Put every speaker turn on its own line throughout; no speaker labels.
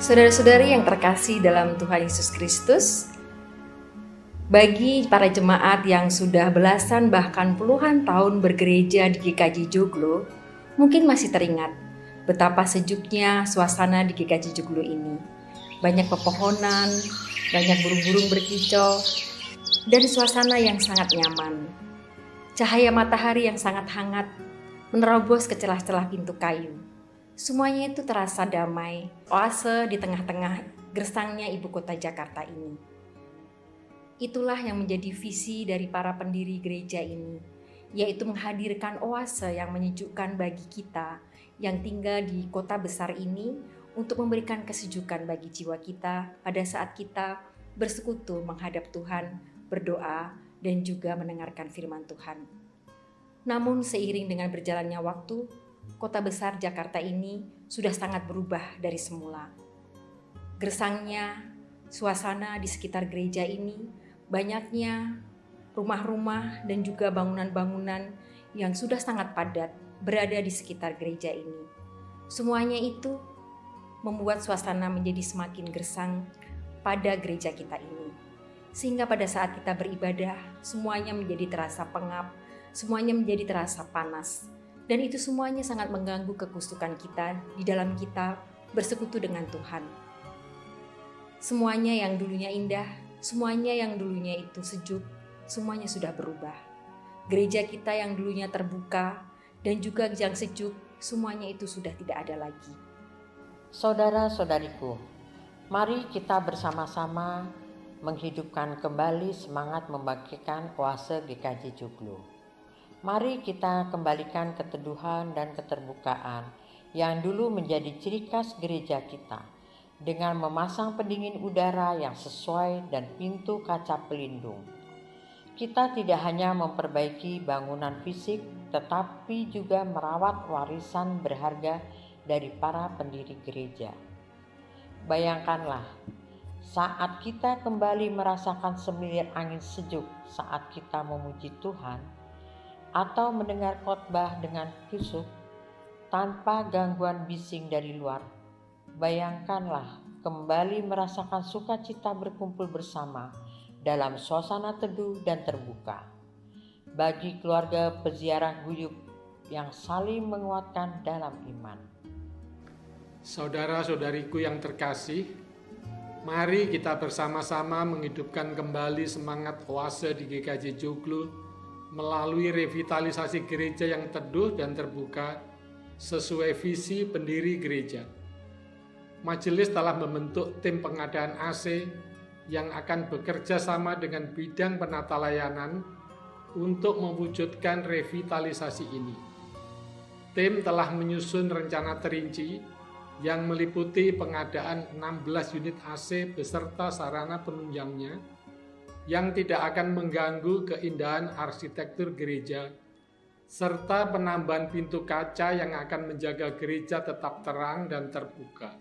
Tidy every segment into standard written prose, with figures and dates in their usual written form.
Saudara-saudari yang terkasih dalam Tuhan Yesus Kristus, bagi para jemaat yang sudah belasan bahkan puluhan tahun bergereja di GKJ Joglo, mungkin masih teringat betapa sejuknya suasana di GKJ Joglo ini. Banyak pepohonan, banyak burung-burung berkicau, dan suasana yang sangat nyaman. Cahaya matahari yang sangat hangat menerobos ke celah-celah pintu kayu. Semuanya itu terasa damai, oase di tengah-tengah gersangnya ibu kota Jakarta ini. Itulah yang menjadi visi dari para pendiri gereja ini, yaitu menghadirkan oase yang menyejukkan bagi kita yang tinggal di kota besar ini untuk memberikan kesejukan bagi jiwa kita pada saat kita bersekutu menghadap Tuhan, berdoa, dan juga mendengarkan firman Tuhan. Namun seiring dengan berjalannya waktu, kota besar Jakarta ini sudah sangat berubah dari semula. Gersangnya suasana di sekitar gereja ini, banyaknya rumah-rumah dan juga bangunan-bangunan yang sudah sangat padat berada di sekitar gereja ini. Semuanya itu membuat suasana menjadi semakin gersang pada gereja kita ini. Sehingga pada saat kita beribadah, semuanya menjadi terasa pengap, semuanya menjadi terasa panas. Dan itu semuanya sangat mengganggu kekusukan kita di dalam kita bersekutu dengan Tuhan. Semuanya yang dulunya indah, semuanya yang dulunya itu sejuk, semuanya sudah berubah. Gereja kita yang dulunya terbuka dan juga yang sejuk, semuanya itu sudah tidak ada lagi.
Saudara-saudariku, mari kita bersama-sama menghidupkan kembali semangat membangkitkan oase GKJ Joglo. Mari kita kembalikan keteduhan dan keterbukaan yang dulu menjadi ciri khas gereja kita dengan memasang pendingin udara yang sesuai dan pintu kaca pelindung. Kita tidak hanya memperbaiki bangunan fisik, tetapi juga merawat warisan berharga dari para pendiri gereja. Bayangkanlah, saat kita kembali merasakan semilir angin sejuk saat kita memuji Tuhan, atau mendengar khotbah dengan khusyuk tanpa gangguan bising dari luar. Bayangkanlah kembali merasakan sukacita berkumpul bersama dalam suasana teduh dan terbuka. Bagi keluarga peziarah guyup yang saling menguatkan dalam iman.
Saudara-saudariku yang terkasih, mari kita bersama-sama menghidupkan kembali semangat oase di GKJ Joglo melalui revitalisasi gereja yang teduh dan terbuka sesuai visi pendiri gereja. Majelis telah membentuk tim pengadaan AC yang akan bekerja sama dengan bidang penata layanan untuk mewujudkan revitalisasi ini. Tim telah menyusun rencana terinci yang meliputi pengadaan 16 unit AC beserta sarana penunjangnya yang tidak akan mengganggu keindahan arsitektur gereja, serta penambahan pintu kaca yang akan menjaga gereja tetap terang dan terbuka.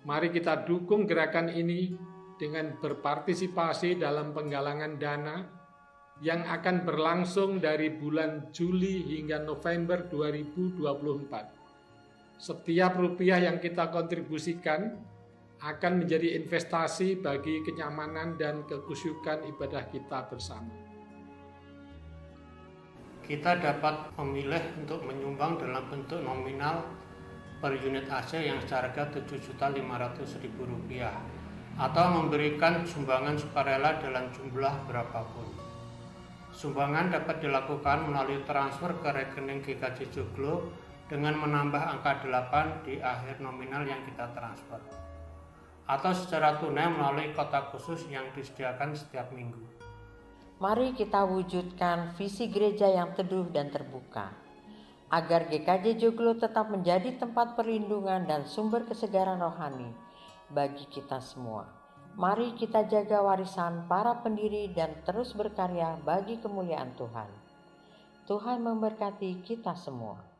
Mari kita dukung gerakan ini dengan berpartisipasi dalam penggalangan dana yang akan berlangsung dari bulan Juli hingga November 2024. Setiap rupiah yang kita kontribusikan akan menjadi investasi bagi kenyamanan dan kekusyukan ibadah kita bersama.
Kita dapat memilih untuk menyumbang dalam bentuk nominal per unit AC yang seharga Rp7.500.000 atau memberikan sumbangan sukarela dalam jumlah berapapun. Sumbangan dapat dilakukan melalui transfer ke rekening GKJ Joglo dengan menambah angka 8 di akhir nominal yang kita transfer, atau secara tunai melalui kotak khusus yang disediakan setiap minggu.
Mari kita wujudkan visi gereja yang teduh dan terbuka, agar GKJ Joglo tetap menjadi tempat perlindungan dan sumber kesegaran rohani bagi kita semua. Mari kita jaga warisan para pendiri dan terus berkarya bagi kemuliaan Tuhan. Tuhan memberkati kita semua.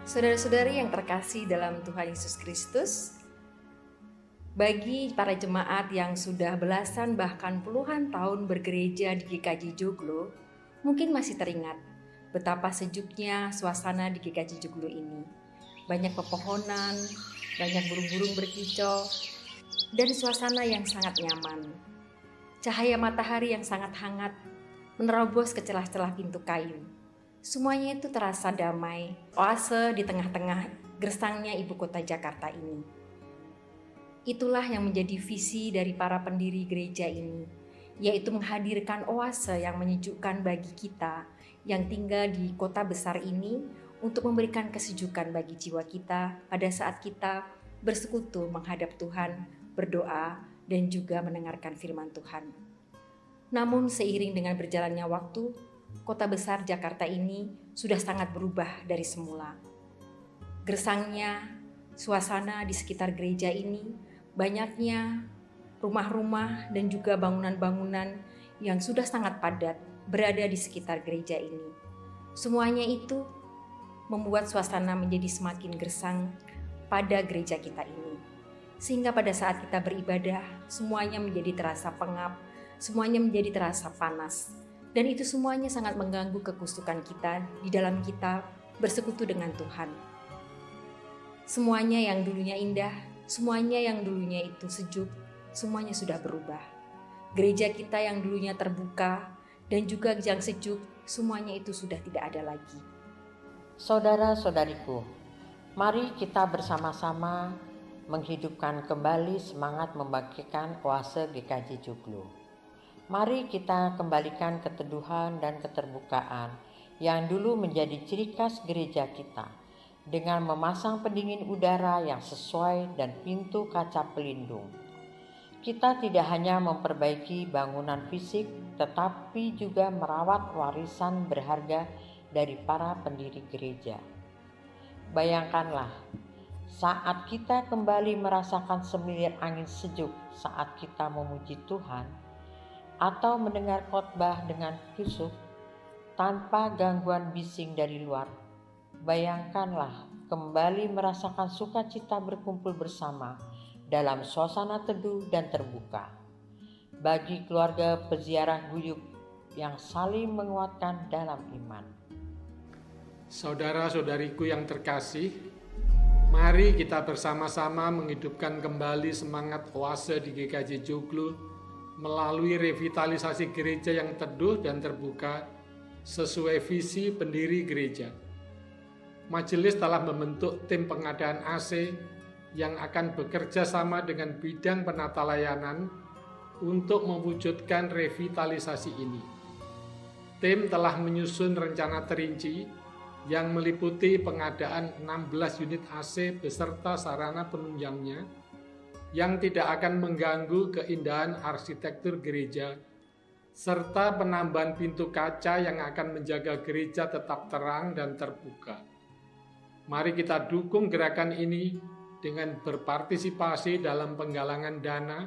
Saudara-saudari yang terkasih dalam Tuhan Yesus Kristus, bagi para jemaat yang sudah belasan bahkan puluhan tahun bergereja di GKJ Joglo, mungkin masih teringat betapa sejuknya suasana di GKJ Joglo ini. Banyak pepohonan, banyak burung-burung berkicau, dan suasana yang sangat nyaman. Cahaya matahari yang sangat hangat menerobos ke celah-celah pintu kayu. Semuanya itu terasa damai, oase di tengah-tengah gersangnya ibu kota Jakarta ini. Itulah yang menjadi visi dari para pendiri gereja ini, yaitu menghadirkan oase yang menyejukkan bagi kita yang tinggal di kota besar ini untuk memberikan kesejukan bagi jiwa kita pada saat kita bersekutu menghadap Tuhan, berdoa, dan juga mendengarkan firman Tuhan. Namun seiring dengan berjalannya waktu, kota besar Jakarta ini sudah sangat berubah dari semula. Gersangnya suasana di sekitar gereja ini, banyaknya rumah-rumah dan juga bangunan-bangunan yang sudah sangat padat berada di sekitar gereja ini. Semuanya itu membuat suasana menjadi semakin gersang pada gereja kita ini. Sehingga pada saat kita beribadah, semuanya menjadi terasa pengap, semuanya menjadi terasa panas. Dan itu semuanya sangat mengganggu kekusukan kita di dalam kita bersekutu dengan Tuhan. Semuanya yang dulunya indah, semuanya yang dulunya itu sejuk, semuanya sudah berubah. Gereja kita yang dulunya terbuka dan juga yang sejuk, semuanya itu sudah tidak ada lagi.
Saudara-saudariku, mari kita bersama-sama menghidupkan kembali semangat membangkitkan oase GKJ Joglo. Mari kita kembalikan keteduhan dan keterbukaan yang dulu menjadi ciri khas gereja kita dengan memasang pendingin udara yang sesuai dan pintu kaca pelindung. Kita tidak hanya memperbaiki bangunan fisik, tetapi juga merawat warisan berharga dari para pendiri gereja. Bayangkanlah, saat kita kembali merasakan semilir angin sejuk saat kita memuji Tuhan, atau mendengar khotbah dengan khusyuk tanpa gangguan bising dari luar. Bayangkanlah kembali merasakan sukacita berkumpul bersama dalam suasana teduh dan terbuka. Bagi keluarga peziarah guyub yang saling menguatkan dalam iman.
Saudara-saudariku yang terkasih, mari kita bersama-sama menghidupkan kembali semangat oase di GKJ Joglo melalui revitalisasi gereja yang teduh dan terbuka sesuai visi pendiri gereja. Majelis telah membentuk tim pengadaan AC yang akan bekerja sama dengan bidang penata layanan untuk mewujudkan revitalisasi ini. Tim telah menyusun rencana terinci yang meliputi pengadaan 16 unit AC beserta sarana penunjangnya yang tidak akan mengganggu keindahan arsitektur gereja, serta penambahan pintu kaca yang akan menjaga gereja tetap terang dan terbuka. Mari kita dukung gerakan ini dengan berpartisipasi dalam penggalangan dana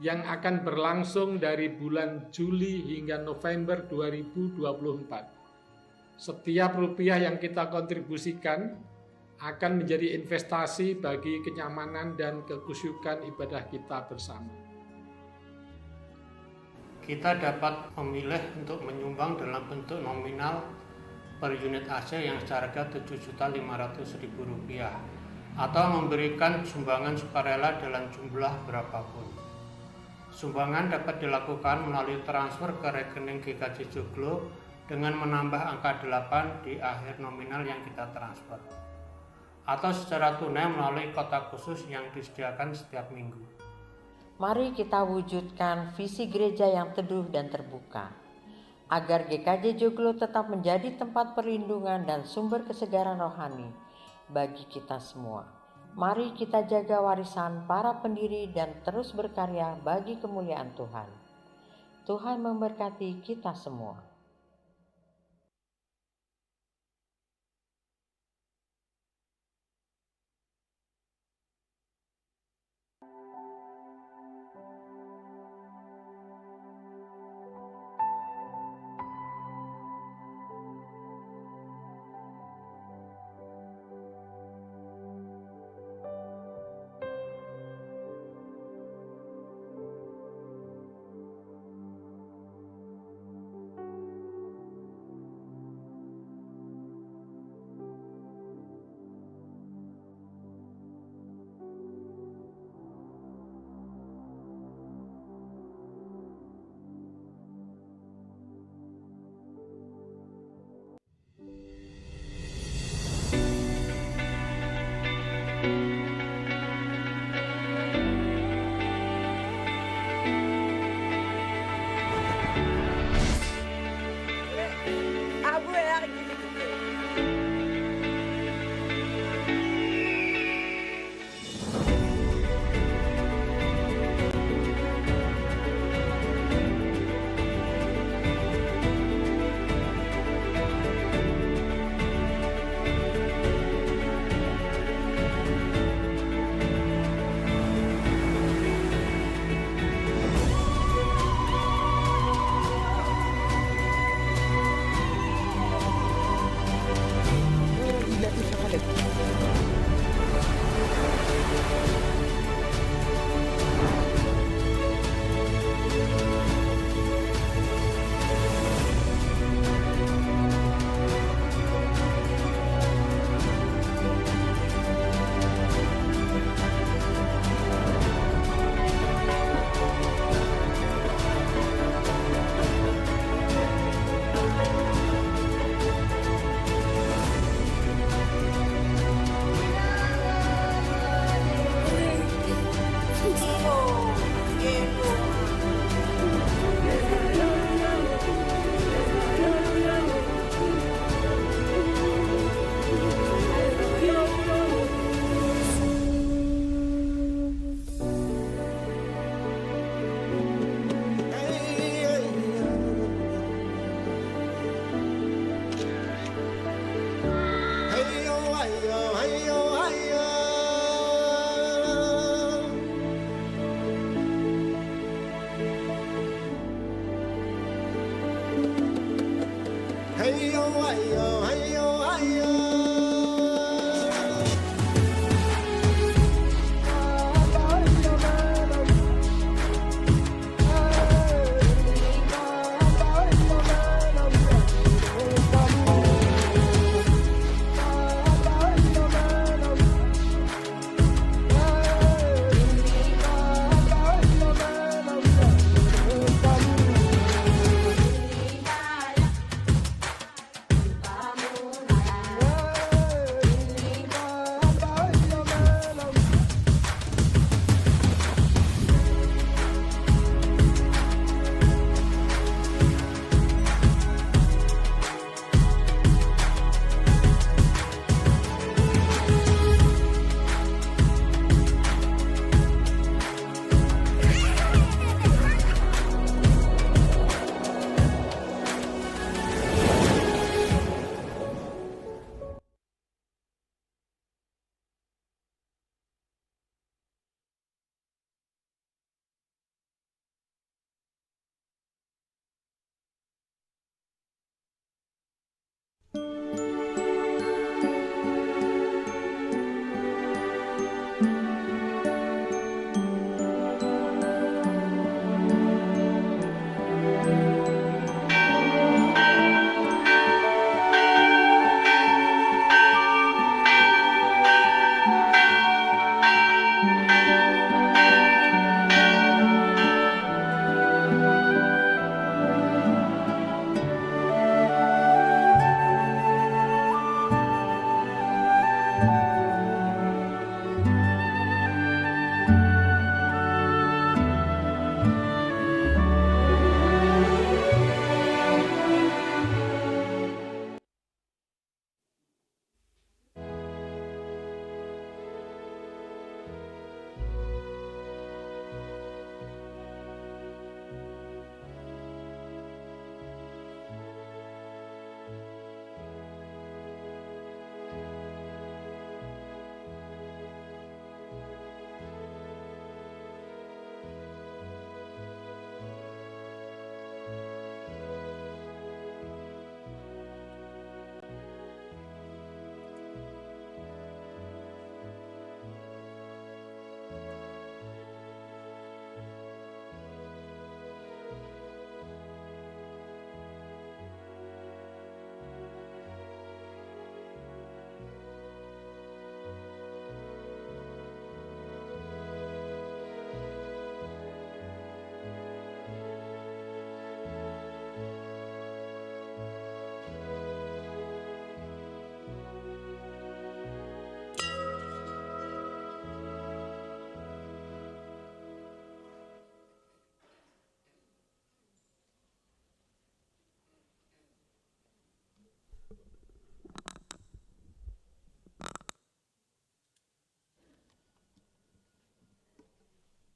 yang akan berlangsung dari bulan Juli hingga November 2024. Setiap rupiah yang kita kontribusikan akan menjadi investasi bagi kenyamanan dan kekusyukan ibadah kita bersama.
Kita dapat memilih untuk menyumbang dalam bentuk nominal per unit AC yang seharga Rp7.500.000 atau memberikan sumbangan sukarela dalam jumlah berapapun. Sumbangan dapat dilakukan melalui transfer ke rekening GKJ Joglo dengan menambah angka 8 di akhir nominal yang kita transfer, atau secara tunai melalui kotak khusus yang disediakan setiap minggu.
Mari kita wujudkan visi gereja yang teduh dan terbuka, agar GKJ Joglo tetap menjadi tempat perlindungan dan sumber kesegaran rohani bagi kita semua. Mari kita jaga warisan para pendiri dan terus berkarya bagi kemuliaan Tuhan. Tuhan memberkati kita semua.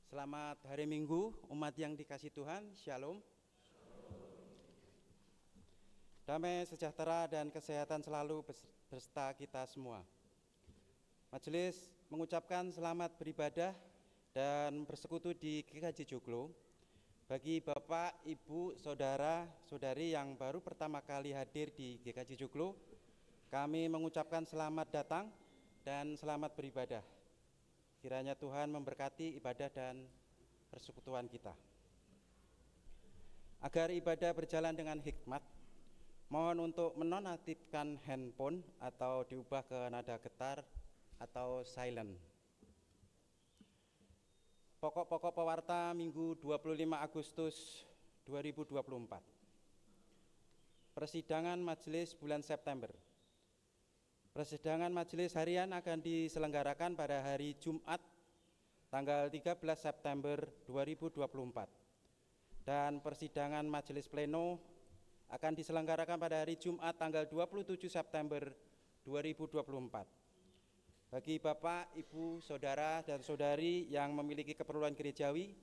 Selamat hari Minggu, umat yang dikasihi Tuhan, Shalom. Damai sejahtera dan kesehatan selalu beserta kita semua. Majelis mengucapkan selamat beribadah dan bersekutu di GKJ Joglo bagi Bapak, Ibu, Saudara, Saudari yang baru pertama kali hadir di GKJ Joglo. Kami mengucapkan selamat datang dan selamat beribadah. Kiranya Tuhan memberkati ibadah dan persekutuan kita. Agar ibadah berjalan dengan hikmat, mohon untuk menonaktifkan handphone atau diubah ke nada getar atau silent. Pokok-pokok pewarta Minggu 25 Agustus 2024. Persidangan Majelis bulan September. Persidangan majelis harian akan diselenggarakan pada hari Jumat tanggal 13 September 2024 dan persidangan majelis pleno akan diselenggarakan pada hari Jumat tanggal 27 September 2024. Bagi Bapak, Ibu, Saudara, dan Saudari yang memiliki keperluan gerejawi,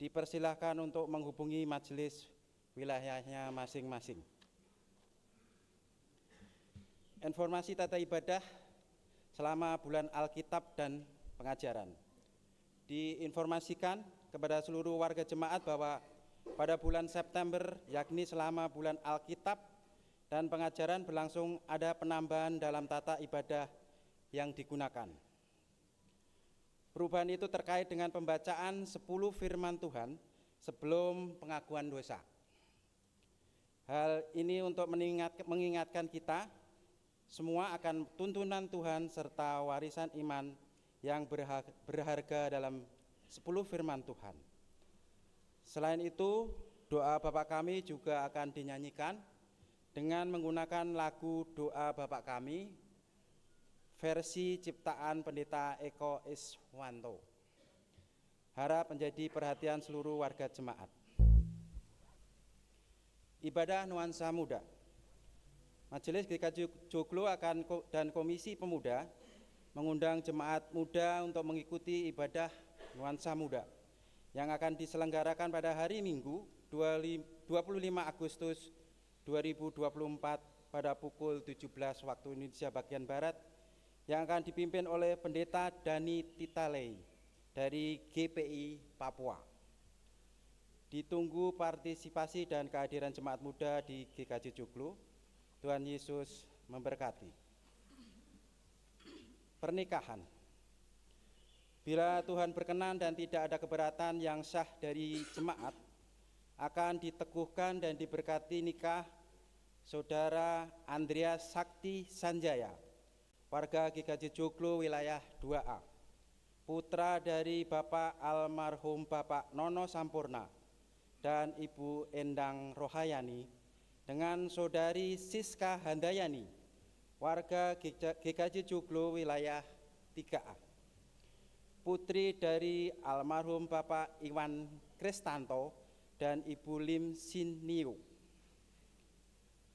dipersilahkan untuk menghubungi majelis wilayahnya masing-masing. Informasi tata ibadah selama bulan Alkitab dan pengajaran. Diinformasikan kepada seluruh warga jemaat bahwa pada bulan September, yakni selama bulan Alkitab dan pengajaran berlangsung, ada penambahan dalam tata ibadah yang digunakan. Perubahan itu terkait dengan pembacaan 10 firman Tuhan sebelum pengakuan dosa. Hal ini untuk mengingatkan kita semua akan tuntunan Tuhan serta warisan iman yang berharga dalam 10 firman Tuhan. Selain itu, doa Bapa Kami juga akan dinyanyikan dengan menggunakan lagu Doa Bapa Kami versi ciptaan Pendeta Eko Iswanto. Harap menjadi perhatian seluruh warga jemaat. Ibadah nuansa muda. Majelis GKJ Joglo dan Komisi Pemuda mengundang jemaat muda untuk mengikuti ibadah nuansa muda yang akan diselenggarakan pada hari Minggu 25 Agustus 2024 pada pukul 17 waktu Indonesia bagian Barat yang akan dipimpin oleh Pendeta Dani Titalei dari GPI Papua. Ditunggu partisipasi dan kehadiran jemaat muda di GKJ Joglo. Tuhan Yesus memberkati. Pernikahan. Bila Tuhan berkenan dan tidak ada keberatan yang sah dari jemaat, akan diteguhkan dan diberkati nikah Saudara Andreas Sakti Sanjaya, warga GKJ Joglo wilayah 2A, putra dari Bapak almarhum Bapak Nono Sampurna dan Ibu Endang Rohayani, dengan Saudari Siska Handayani, warga GKJ Joglo wilayah 3A, putri dari almarhum Bapak Iwan Kristanto dan Ibu Lim Sin Niu.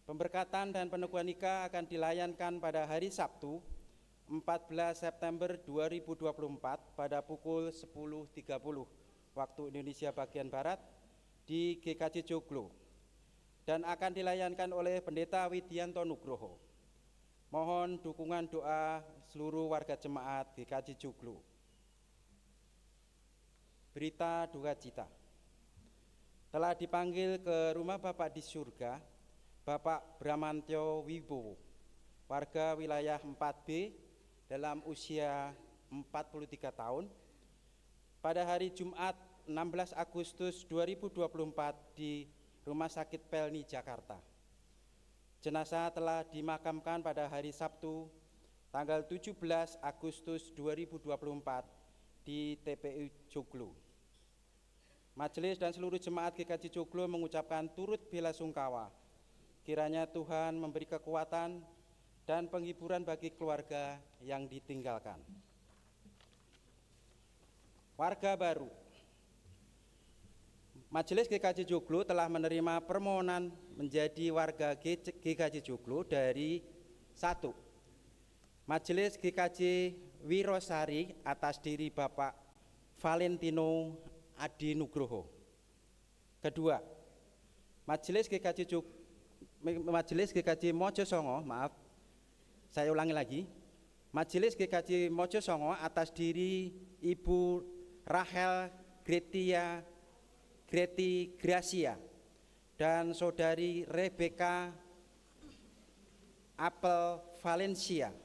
Pemberkatan dan peneguhan nikah akan dilayankan pada hari Sabtu 14 September 2024 pada pukul 10.30 waktu Indonesia bagian Barat di GKJ Joglo dan akan dilayankan oleh Pendeta Widianto Nugroho. Mohon dukungan doa seluruh warga jemaat GKJ Joglo. Berita duka cita. Telah dipanggil ke rumah Bapak di surga Bapak Bramantyo Wibowo, warga wilayah 4B dalam usia 43 tahun, pada hari Jumat 16 Agustus 2024 di Rumah Sakit Pelni, Jakarta. Jenazah telah dimakamkan pada hari Sabtu, tanggal 17 Agustus 2024 di TPU Joglo. Majelis dan seluruh jemaat GKJ Joglo mengucapkan turut belasungkawa. Kiranya Tuhan memberi kekuatan dan penghiburan bagi keluarga yang ditinggalkan. Warga baru. Majelis GKJ Joglo telah menerima permohonan menjadi warga GKJ Joglo dari 1. Majelis GKJ Wirosari atas diri Bapak Valentino Adi Nugroho. Kedua, Majelis GKJ Mojosongo, saya ulangi lagi. Majelis GKJ Mojosongo atas diri Ibu Rahel Greti Gracia dan Saudari Rebecca Apel Valencia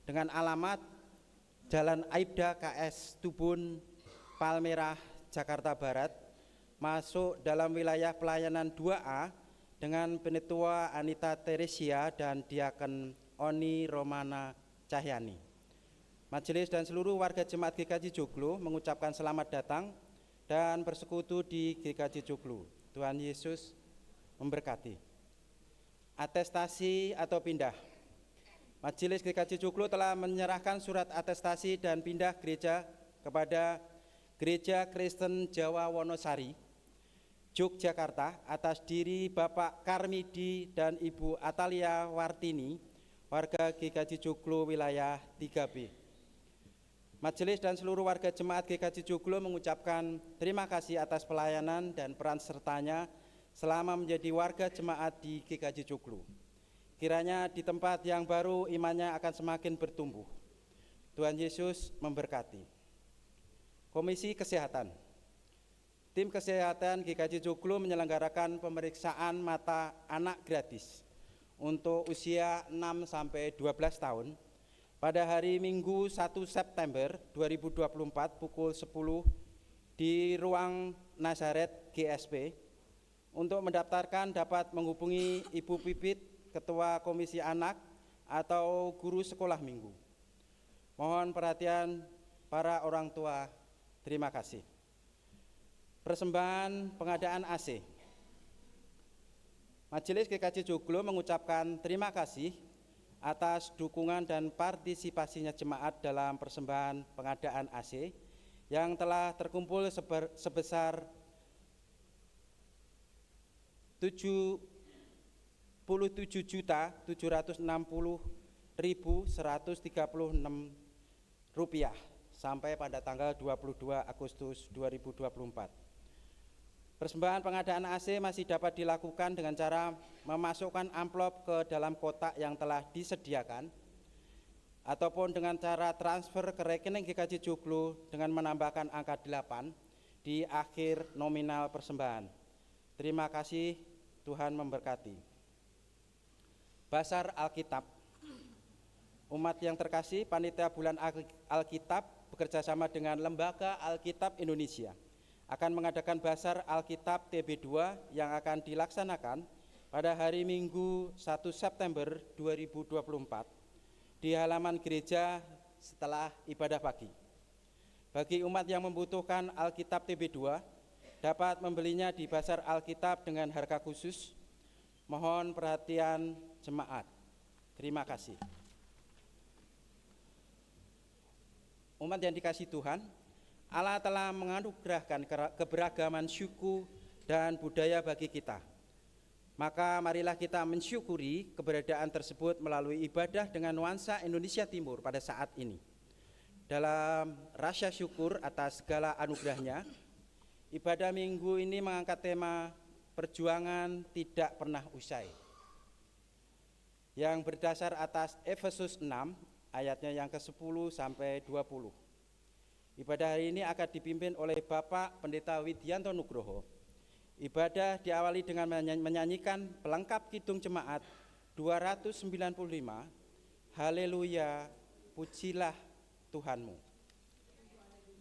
dengan alamat Jalan Aibda KS Tubun, Palmerah, Jakarta Barat, masuk dalam wilayah pelayanan 2A dengan Penetua Anita Teresia dan Diaken Oni Romana Cahyani. Majelis dan seluruh warga jemaat GKJ Joglo mengucapkan selamat datang dan bersekutu di GKJ Joglo. Tuhan Yesus memberkati. Atestasi atau pindah. Majelis GKJ Joglo telah menyerahkan surat atestasi dan pindah gereja kepada Gereja Kristen Jawa Wonosari, Yogyakarta atas diri Bapak Karmidi dan Ibu Atalia Wartini, warga GKJ Joglo wilayah 3B. Majelis dan seluruh warga jemaat GKJ Joglo mengucapkan terima kasih atas pelayanan dan peran sertanya selama menjadi warga jemaat di GKJ Joglo. Kiranya di tempat yang baru imannya akan semakin bertumbuh. Tuhan Yesus memberkati. Komisi Kesehatan. Tim Kesehatan GKJ Joglo menyelenggarakan pemeriksaan mata anak gratis untuk usia 6-12 tahun pada hari Minggu 1 September 2024 pukul 10 di ruang Nazaret GSP. Untuk mendaftarkan dapat menghubungi Ibu Pipit, Ketua Komisi Anak atau guru sekolah minggu. Mohon perhatian para orang tua. Terima kasih. Persembahan pengadaan AC. Majelis GKJ Joglo mengucapkan terima kasih atas dukungan dan partisipasinya jemaat dalam persembahan pengadaan AC yang telah terkumpul sebesar 77.760.136 rupiah sampai pada tanggal 22 Agustus 2024. Persembahan pengadaan AC masih dapat dilakukan dengan cara memasukkan amplop ke dalam kotak yang telah disediakan ataupun dengan cara transfer ke rekening GKJ Joglo dengan menambahkan angka 8 di akhir nominal persembahan. Terima kasih, Tuhan memberkati. Basar Alkitab. Umat yang terkasih, Panitia Bulan Alkitab bekerjasama dengan Lembaga Alkitab Indonesia akan mengadakan Basar Alkitab TB2 yang akan dilaksanakan pada hari Minggu 1 September 2024 di halaman gereja setelah ibadah pagi. Bagi umat yang membutuhkan Alkitab TB2 dapat membelinya di Basar Alkitab dengan harga khusus. Mohon perhatian jemaat. Terima kasih. Umat yang dikasihi Tuhan, Allah telah menganugerahkan keberagaman suku dan budaya bagi kita. Maka marilah kita mensyukuri keberadaan tersebut melalui ibadah dengan nuansa Indonesia Timur pada saat ini. Dalam rasa syukur atas segala anugerahnya, ibadah minggu ini mengangkat tema perjuangan tidak pernah usai, yang berdasar atas Efesus 6 ayatnya yang ke-10 sampai 20. Ibadah hari ini akan dipimpin oleh Bapak Pendeta Widianto Nugroho. Ibadah diawali dengan menyanyikan pelengkap kidung jemaat 295, Haleluya, pujilah Tuhanmu.
Haleluya, haleluya.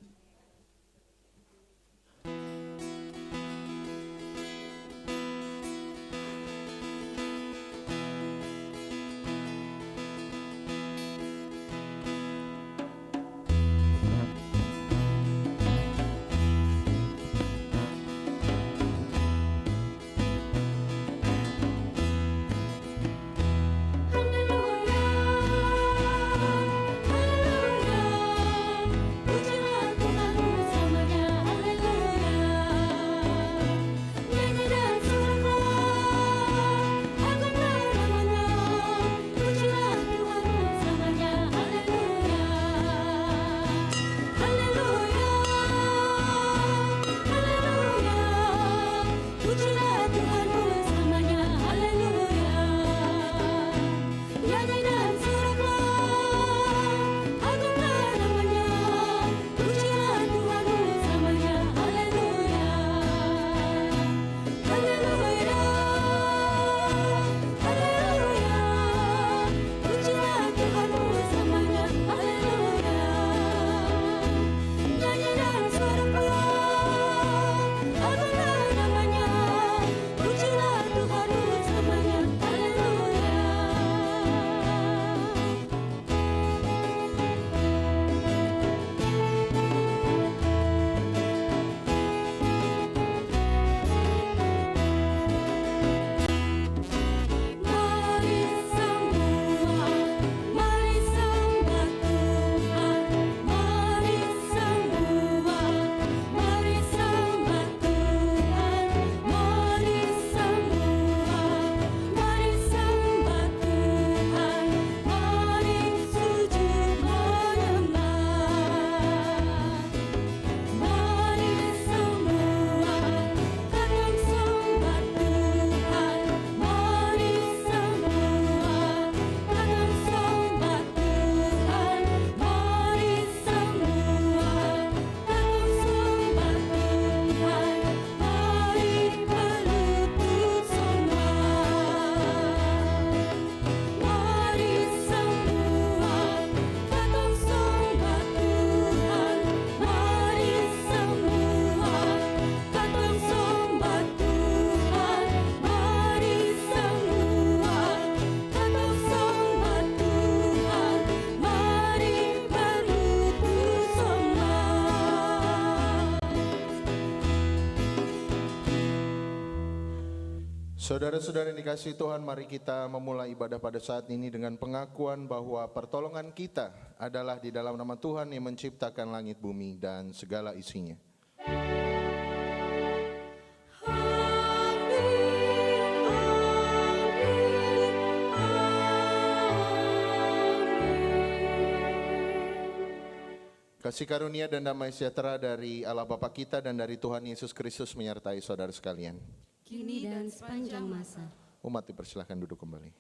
Saudara-saudara yang dikasihi Tuhan, mari kita memulai ibadah pada saat ini dengan pengakuan bahwa pertolongan kita adalah di dalam nama Tuhan yang menciptakan langit, bumi, dan segala isinya. Kasih karunia dan damai sejahtera dari Allah Bapa kita dan dari Tuhan Yesus Kristus menyertai saudara sekalian.
Kini dan sepanjang masa.
Umat dipersilahkan duduk kembali.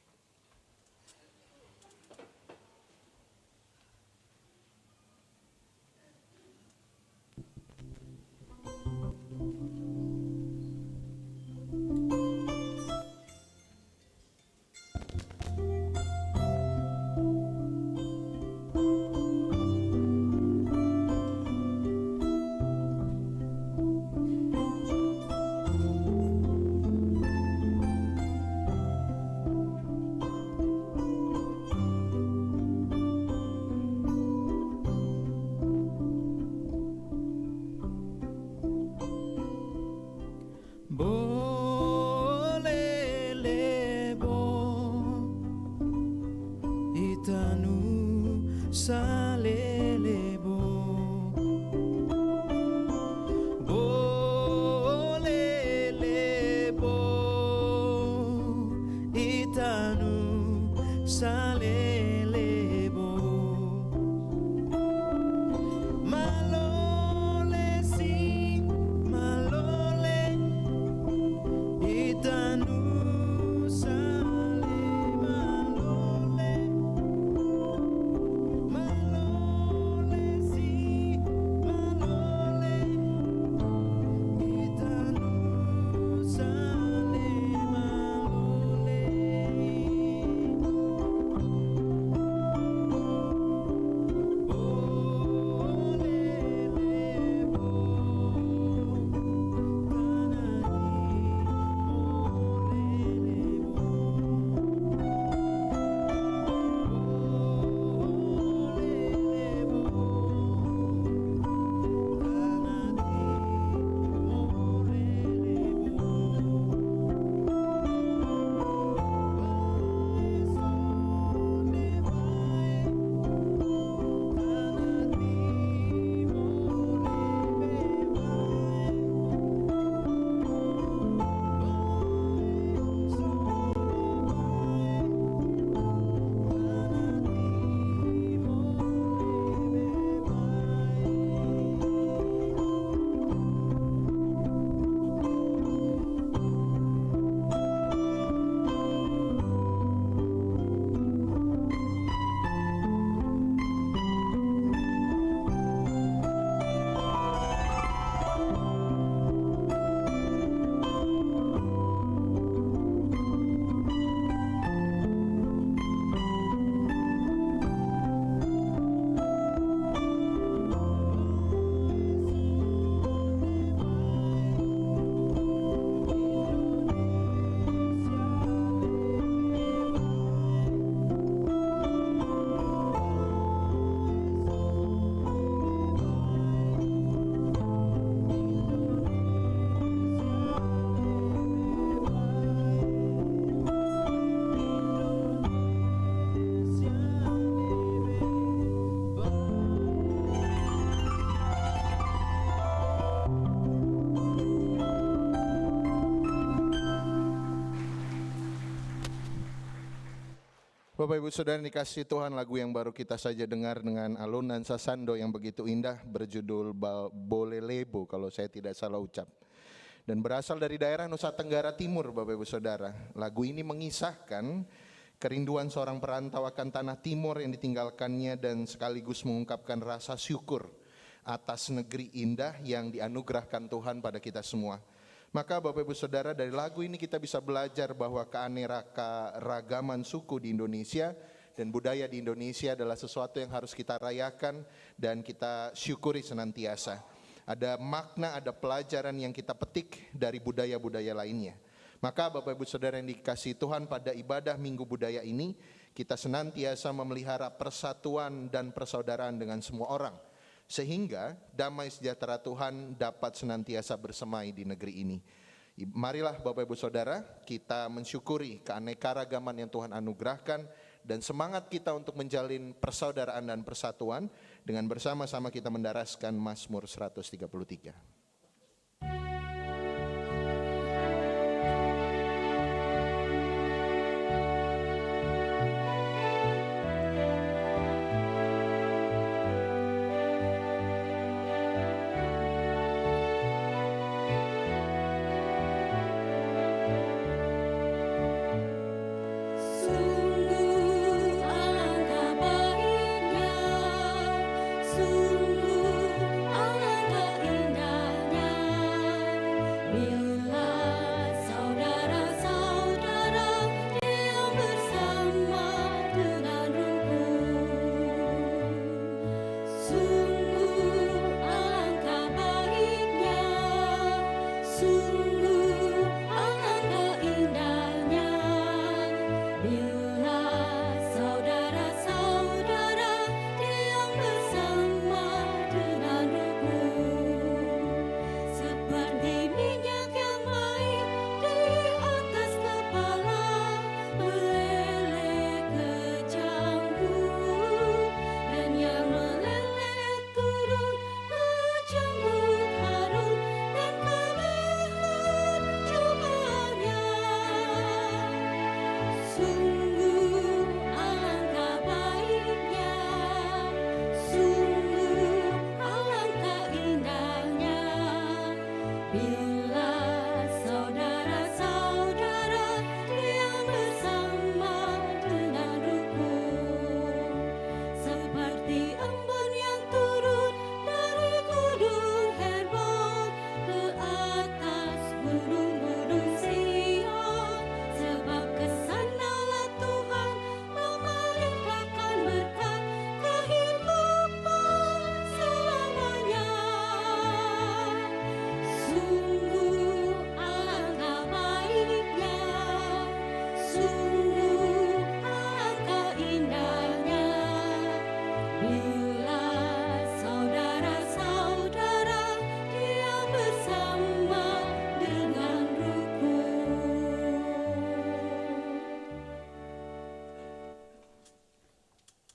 Bapak Ibu Saudara yang dikasihi Tuhan, lagu yang baru kita saja dengar dengan alunan sasando yang begitu indah berjudul Bolelebo kalau saya tidak salah ucap. Dan berasal dari daerah Nusa Tenggara Timur Bapak Ibu Saudara. Lagu ini mengisahkan kerinduan seorang perantau akan tanah timur yang ditinggalkannya dan sekaligus mengungkapkan rasa syukur atas negeri indah yang dianugerahkan Tuhan pada kita semua. Maka Bapak Ibu Saudara, dari lagu ini kita bisa belajar bahwa keanekaragaman suku di Indonesia dan budaya di Indonesia adalah sesuatu yang harus kita rayakan dan kita syukuri senantiasa. Ada makna, ada pelajaran yang kita petik dari budaya-budaya lainnya. Maka Bapak Ibu Saudara yang dikasihi Tuhan, pada ibadah Minggu Budaya ini kita senantiasa memelihara persatuan dan persaudaraan dengan semua orang, sehingga damai sejahtera Tuhan dapat senantiasa bersemai di negeri ini. Marilah Bapak Ibu Saudara, kita mensyukuri keanekaragaman yang Tuhan anugerahkan dan semangat kita untuk menjalin persaudaraan dan persatuan dengan bersama-sama kita mendaraskan Mazmur 133.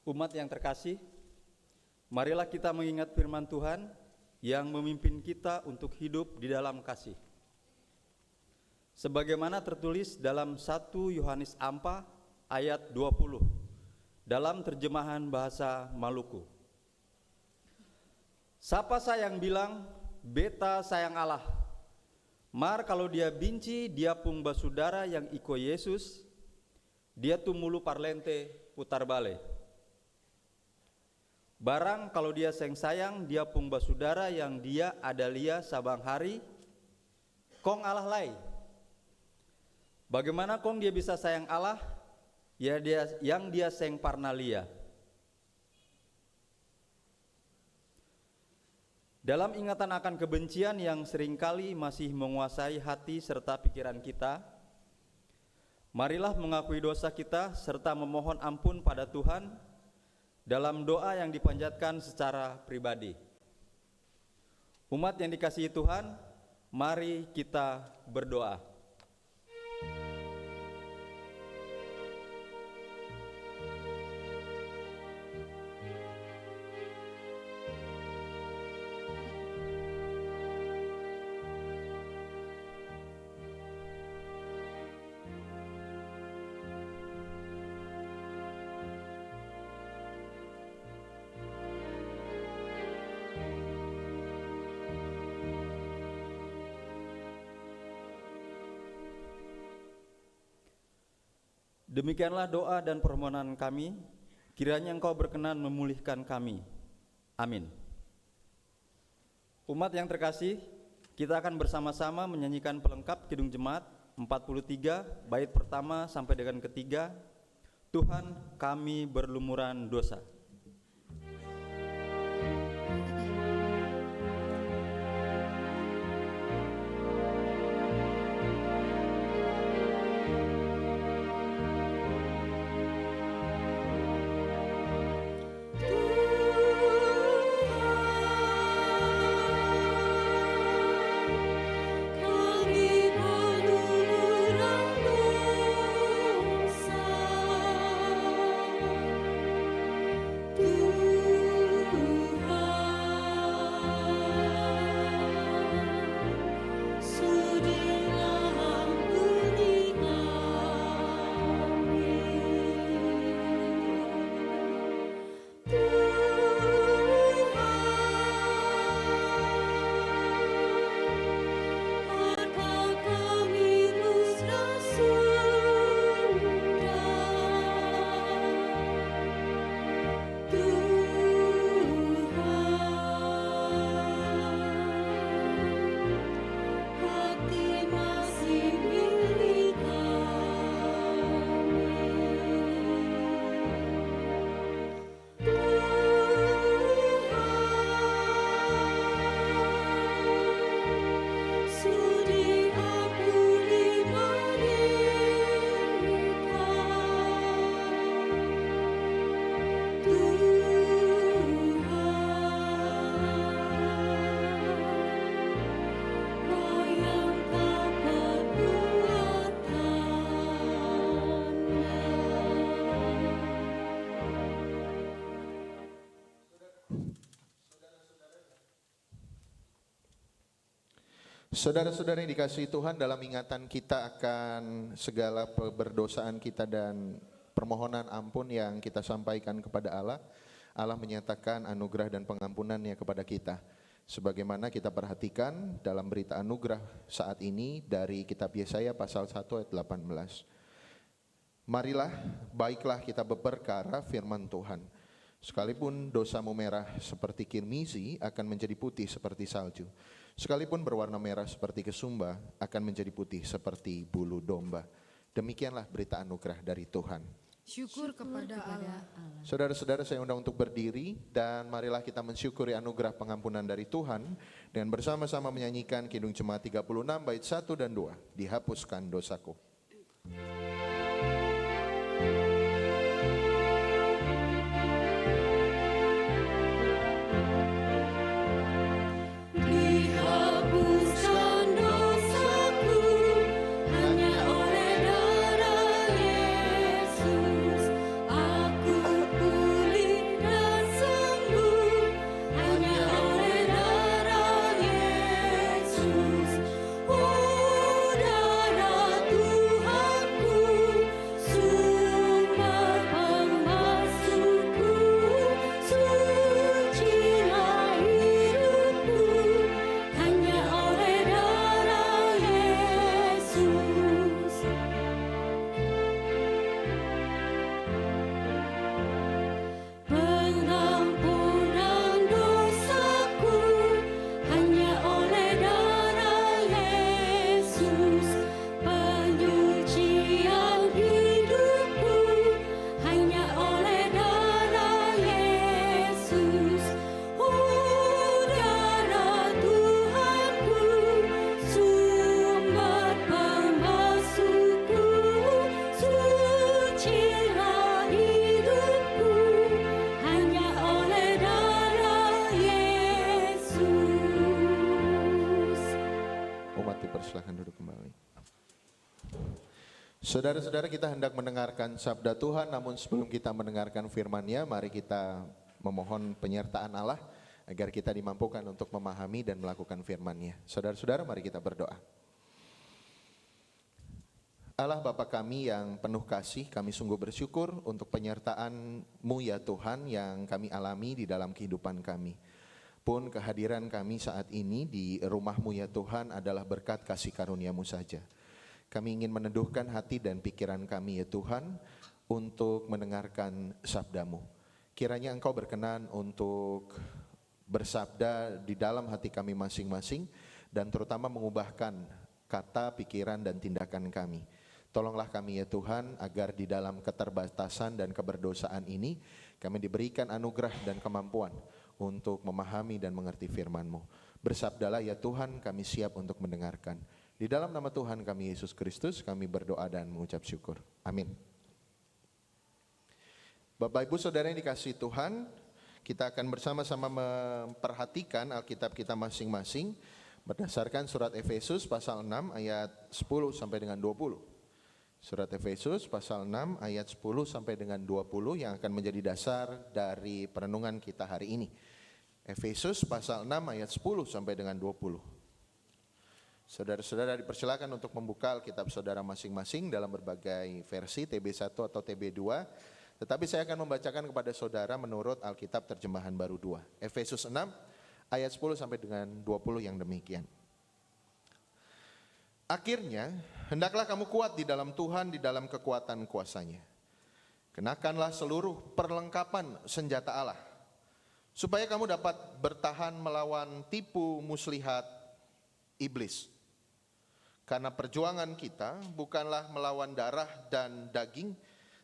Umat yang terkasih, marilah kita mengingat firman Tuhan yang memimpin kita untuk hidup di dalam kasih. Sebagaimana tertulis dalam 1 Yohanes 4 ayat 20 dalam terjemahan bahasa Maluku. Sapa sayang bilang, beta sayang Allah. Mar kalau dia benci, dia pung basudara yang iko Yesus, dia tu mulu parlente putar bale. Barang kalau dia sayang, dia pung basudara yang dia adalia sabang hari, kong Allah lai. Bagaimana kong dia bisa sayang Allah? Ya dia yang dia sayang parnalia. Dalam ingatan akan kebencian yang seringkali masih menguasai hati serta pikiran kita, marilah mengakui dosa kita serta memohon ampun pada Tuhan dalam doa yang dipanjatkan secara pribadi. Umat yang dikasihi Tuhan, mari kita berdoa. Demikianlah doa dan permohonan kami, kiranya Engkau berkenan memulihkan kami. Amin. Umat yang terkasih, kita akan bersama-sama menyanyikan pelengkap Kidung Jemaat 43, bait pertama sampai dengan ketiga, Tuhan kami berlumuran dosa.
Kami
Saudara-saudara yang dikasihi Tuhan, dalam ingatan kita akan segala pemberdosaan kita dan permohonan ampun yang kita sampaikan kepada Allah, Allah menyatakan anugerah dan pengampunannya kepada kita. Sebagaimana kita perhatikan dalam berita anugerah saat ini dari kitab Yesaya pasal 1 ayat 18. Marilah, baiklah kita berperkara firman Tuhan. Sekalipun dosamu merah seperti kirmizi akan menjadi putih seperti salju. Sekalipun berwarna merah seperti kesumba akan menjadi putih seperti bulu domba. Demikianlah berita anugerah dari Tuhan.
Syukur kepada Allah.
Saudara-saudara, saya undang untuk berdiri dan marilah kita mensyukuri anugerah pengampunan dari Tuhan dan bersama-sama menyanyikan Kidung Jemaat 36 bait 1 dan 2. Dihapuskan dosaku.
Dihapuskan dosaku hanya oleh darah Yesus. Aku pulih dan sembuh hanya oleh darah Yesus. Oh, darah Tuhanku, sumber pemasuku, sucilah hidupku hanya oleh darah Yesus. Pengampunan dosaku hanya oleh darah Yesus. Penyucian hidupku hanya oleh darah Yesus. Oh, darah Tuhanku, sumber pemasuku, sucilah hidupku hanya oleh darah Yesus.
Umat dipersilakan duduk kembali. Saudara-saudara, kita hendak mendengarkan sabda Tuhan, namun sebelum kita mendengarkan firman-Nya, mari kita memohon penyertaan Allah agar kita dimampukan untuk memahami dan melakukan firman-Nya. Saudara-saudara, mari kita berdoa. Allah Bapa kami yang penuh kasih, kami sungguh bersyukur untuk penyertaan-Mu ya Tuhan yang kami alami di dalam kehidupan kami. Pun kehadiran kami saat ini di rumah-Mu ya Tuhan adalah berkat kasih karunia-Mu saja. Kami ingin meneduhkan hati dan pikiran kami ya Tuhan untuk mendengarkan sabda-Mu. Kiranya Engkau berkenan untuk bersabda di dalam hati kami masing-masing dan terutama mengubahkan kata, pikiran, dan tindakan kami. Tolonglah kami ya Tuhan agar di dalam keterbatasan dan keberdosaan ini kami diberikan anugerah dan kemampuan untuk memahami dan mengerti firman-Mu. Bersabdalah ya Tuhan, kami siap untuk mendengarkan. Di dalam nama Tuhan kami Yesus Kristus kami berdoa dan mengucap syukur. Amin. Bapak Ibu Saudara yang dikasihi Tuhan, kita akan bersama-sama memperhatikan Alkitab kita masing-masing berdasarkan surat Efesus pasal 6 ayat 10 sampai dengan 20. Surat Efesus pasal 6 ayat 10 sampai dengan 20 yang akan menjadi dasar dari perenungan kita hari ini. Efesus pasal 6 ayat 10 sampai dengan 20. Saudara-saudara dipersilakan untuk membuka Alkitab saudara masing-masing dalam berbagai versi TB1 atau TB2. Tetapi saya akan membacakan kepada saudara menurut Alkitab terjemahan baru 2. Efesus 6 ayat 10 sampai dengan 20 yang demikian. Akhirnya, hendaklah kamu kuat di dalam Tuhan, di dalam kekuatan kuasa-Nya. Kenakanlah seluruh perlengkapan senjata Allah, supaya kamu dapat bertahan melawan tipu muslihat iblis. Karena perjuangan kita bukanlah melawan darah dan daging,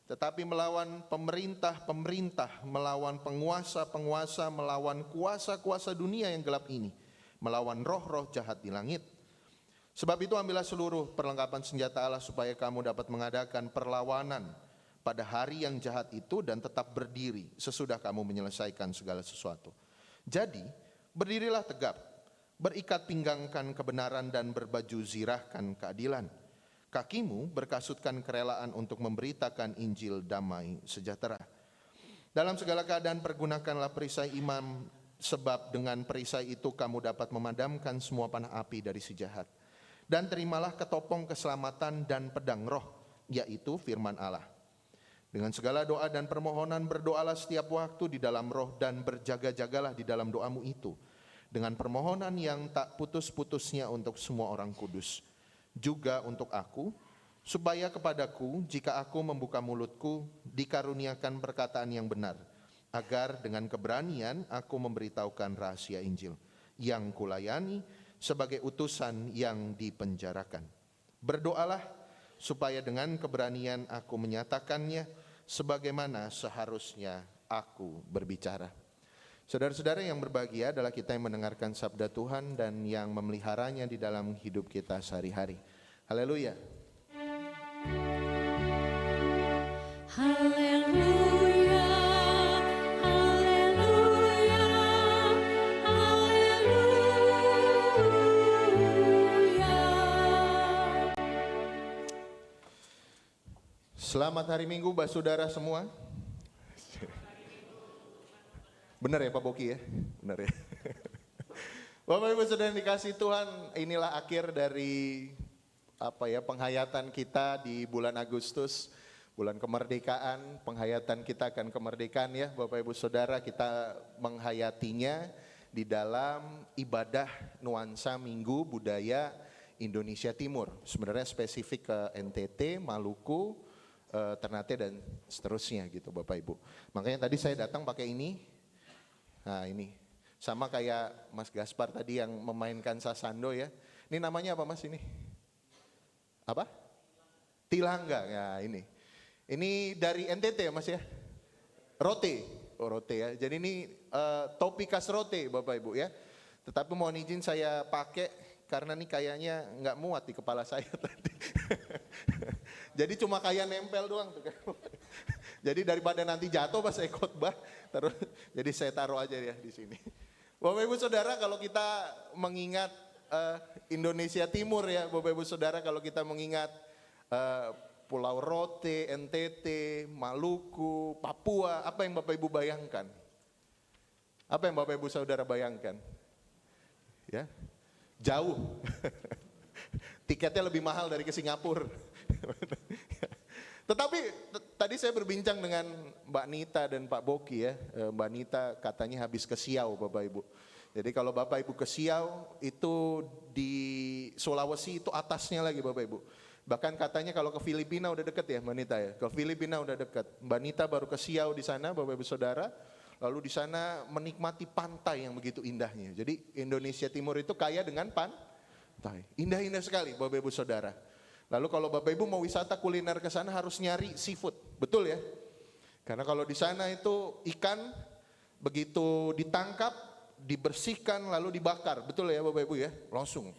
tetapi melawan pemerintah-pemerintah, melawan penguasa-penguasa, melawan kuasa-kuasa dunia yang gelap ini, melawan roh-roh jahat di langit. Sebab itu ambillah seluruh perlengkapan senjata Allah supaya kamu dapat mengadakan perlawanan pada hari yang jahat itu dan tetap berdiri sesudah kamu menyelesaikan segala sesuatu. Jadi berdirilah tegap, berikat pinggangkan kebenaran dan berbaju zirahkan keadilan. Kakimu berkasutkan kerelaan untuk memberitakan Injil damai sejahtera. Dalam segala keadaan pergunakanlah perisai iman sebab dengan perisai itu kamu dapat memadamkan semua panah api dari si jahat. Dan terimalah ketopong keselamatan dan pedang roh, yaitu firman Allah. Dengan segala doa dan permohonan berdoalah setiap waktu di dalam roh dan berjaga-jagalah di dalam doamu itu, dengan permohonan yang tak putus-putusnya untuk semua orang kudus. Juga untuk aku, supaya kepadaku jika aku membuka mulutku dikaruniakan perkataan yang benar, agar dengan keberanian aku memberitahukan rahasia Injil yang kulayani sebagai utusan yang dipenjarakan. Berdoalah supaya dengan keberanian aku menyatakannya sebagaimana seharusnya aku berbicara. Saudara-saudara yang berbahagia adalah kita yang mendengarkan sabda Tuhan dan yang memeliharanya di dalam hidup kita sehari-hari. Haleluya.
Haleluya, haleluya, haleluya.
Selamat hari Minggu, saudara semua. Benar ya Pak Boki ya? Benar ya. Bapak Ibu Saudara yang dikasih Tuhan, inilah akhir dari penghayatan kita di bulan Agustus, bulan kemerdekaan. Penghayatan kita akan kemerdekaan ya Bapak Ibu Saudara, kita menghayatinya di dalam ibadah nuansa Minggu Budaya Indonesia Timur. Sebenarnya spesifik ke NTT, Maluku, Ternate dan seterusnya gitu Bapak Ibu. Makanya tadi saya datang pakai ini. Nah ini, sama kayak Mas Gaspar tadi yang memainkan sasando ya. Ini namanya apa Mas ini? Apa? Tilangga, ya ini. Ini dari NTT ya Mas ya? Rote, oh rote ya. Jadi ini topi khas rote Bapak Ibu ya. Tetapi mohon izin saya pakai karena nih kayaknya nggak muat di kepala saya tadi. Jadi cuma kayak nempel doang tuh kan. Jadi daripada nanti jatuh pas saya khotbah, terus jadi saya taruh aja ya di sini. Bapak Ibu Saudara, kalau kita mengingat Indonesia Timur ya, Bapak Ibu Saudara, kalau kita mengingat Pulau Rote, NTT, Maluku, Papua, apa yang Bapak Ibu bayangkan? Apa yang Bapak Ibu Saudara bayangkan? Ya, jauh. Tiketnya lebih mahal dari ke Singapura. Tetapi tadi saya berbincang dengan Mbak Nita dan Pak Boki ya. Mbak Nita katanya habis ke Siau Bapak Ibu. Jadi kalau Bapak Ibu ke Siau itu di Sulawesi itu atasnya lagi Bapak Ibu. Bahkan katanya kalau ke Filipina udah deket ya Mbak Nita ya. Ke Filipina udah deket. Mbak Nita baru ke Siau di sana Bapak Ibu Saudara. Lalu di sana menikmati pantai yang begitu indahnya. Jadi Indonesia Timur itu kaya dengan pantai. Indah-indah sekali Bapak Ibu Saudara. Lalu kalau Bapak Ibu mau wisata kuliner ke sana harus nyari seafood, betul ya? Karena kalau di sana itu ikan begitu ditangkap, dibersihkan lalu dibakar, betul ya Bapak Ibu ya? Langsung.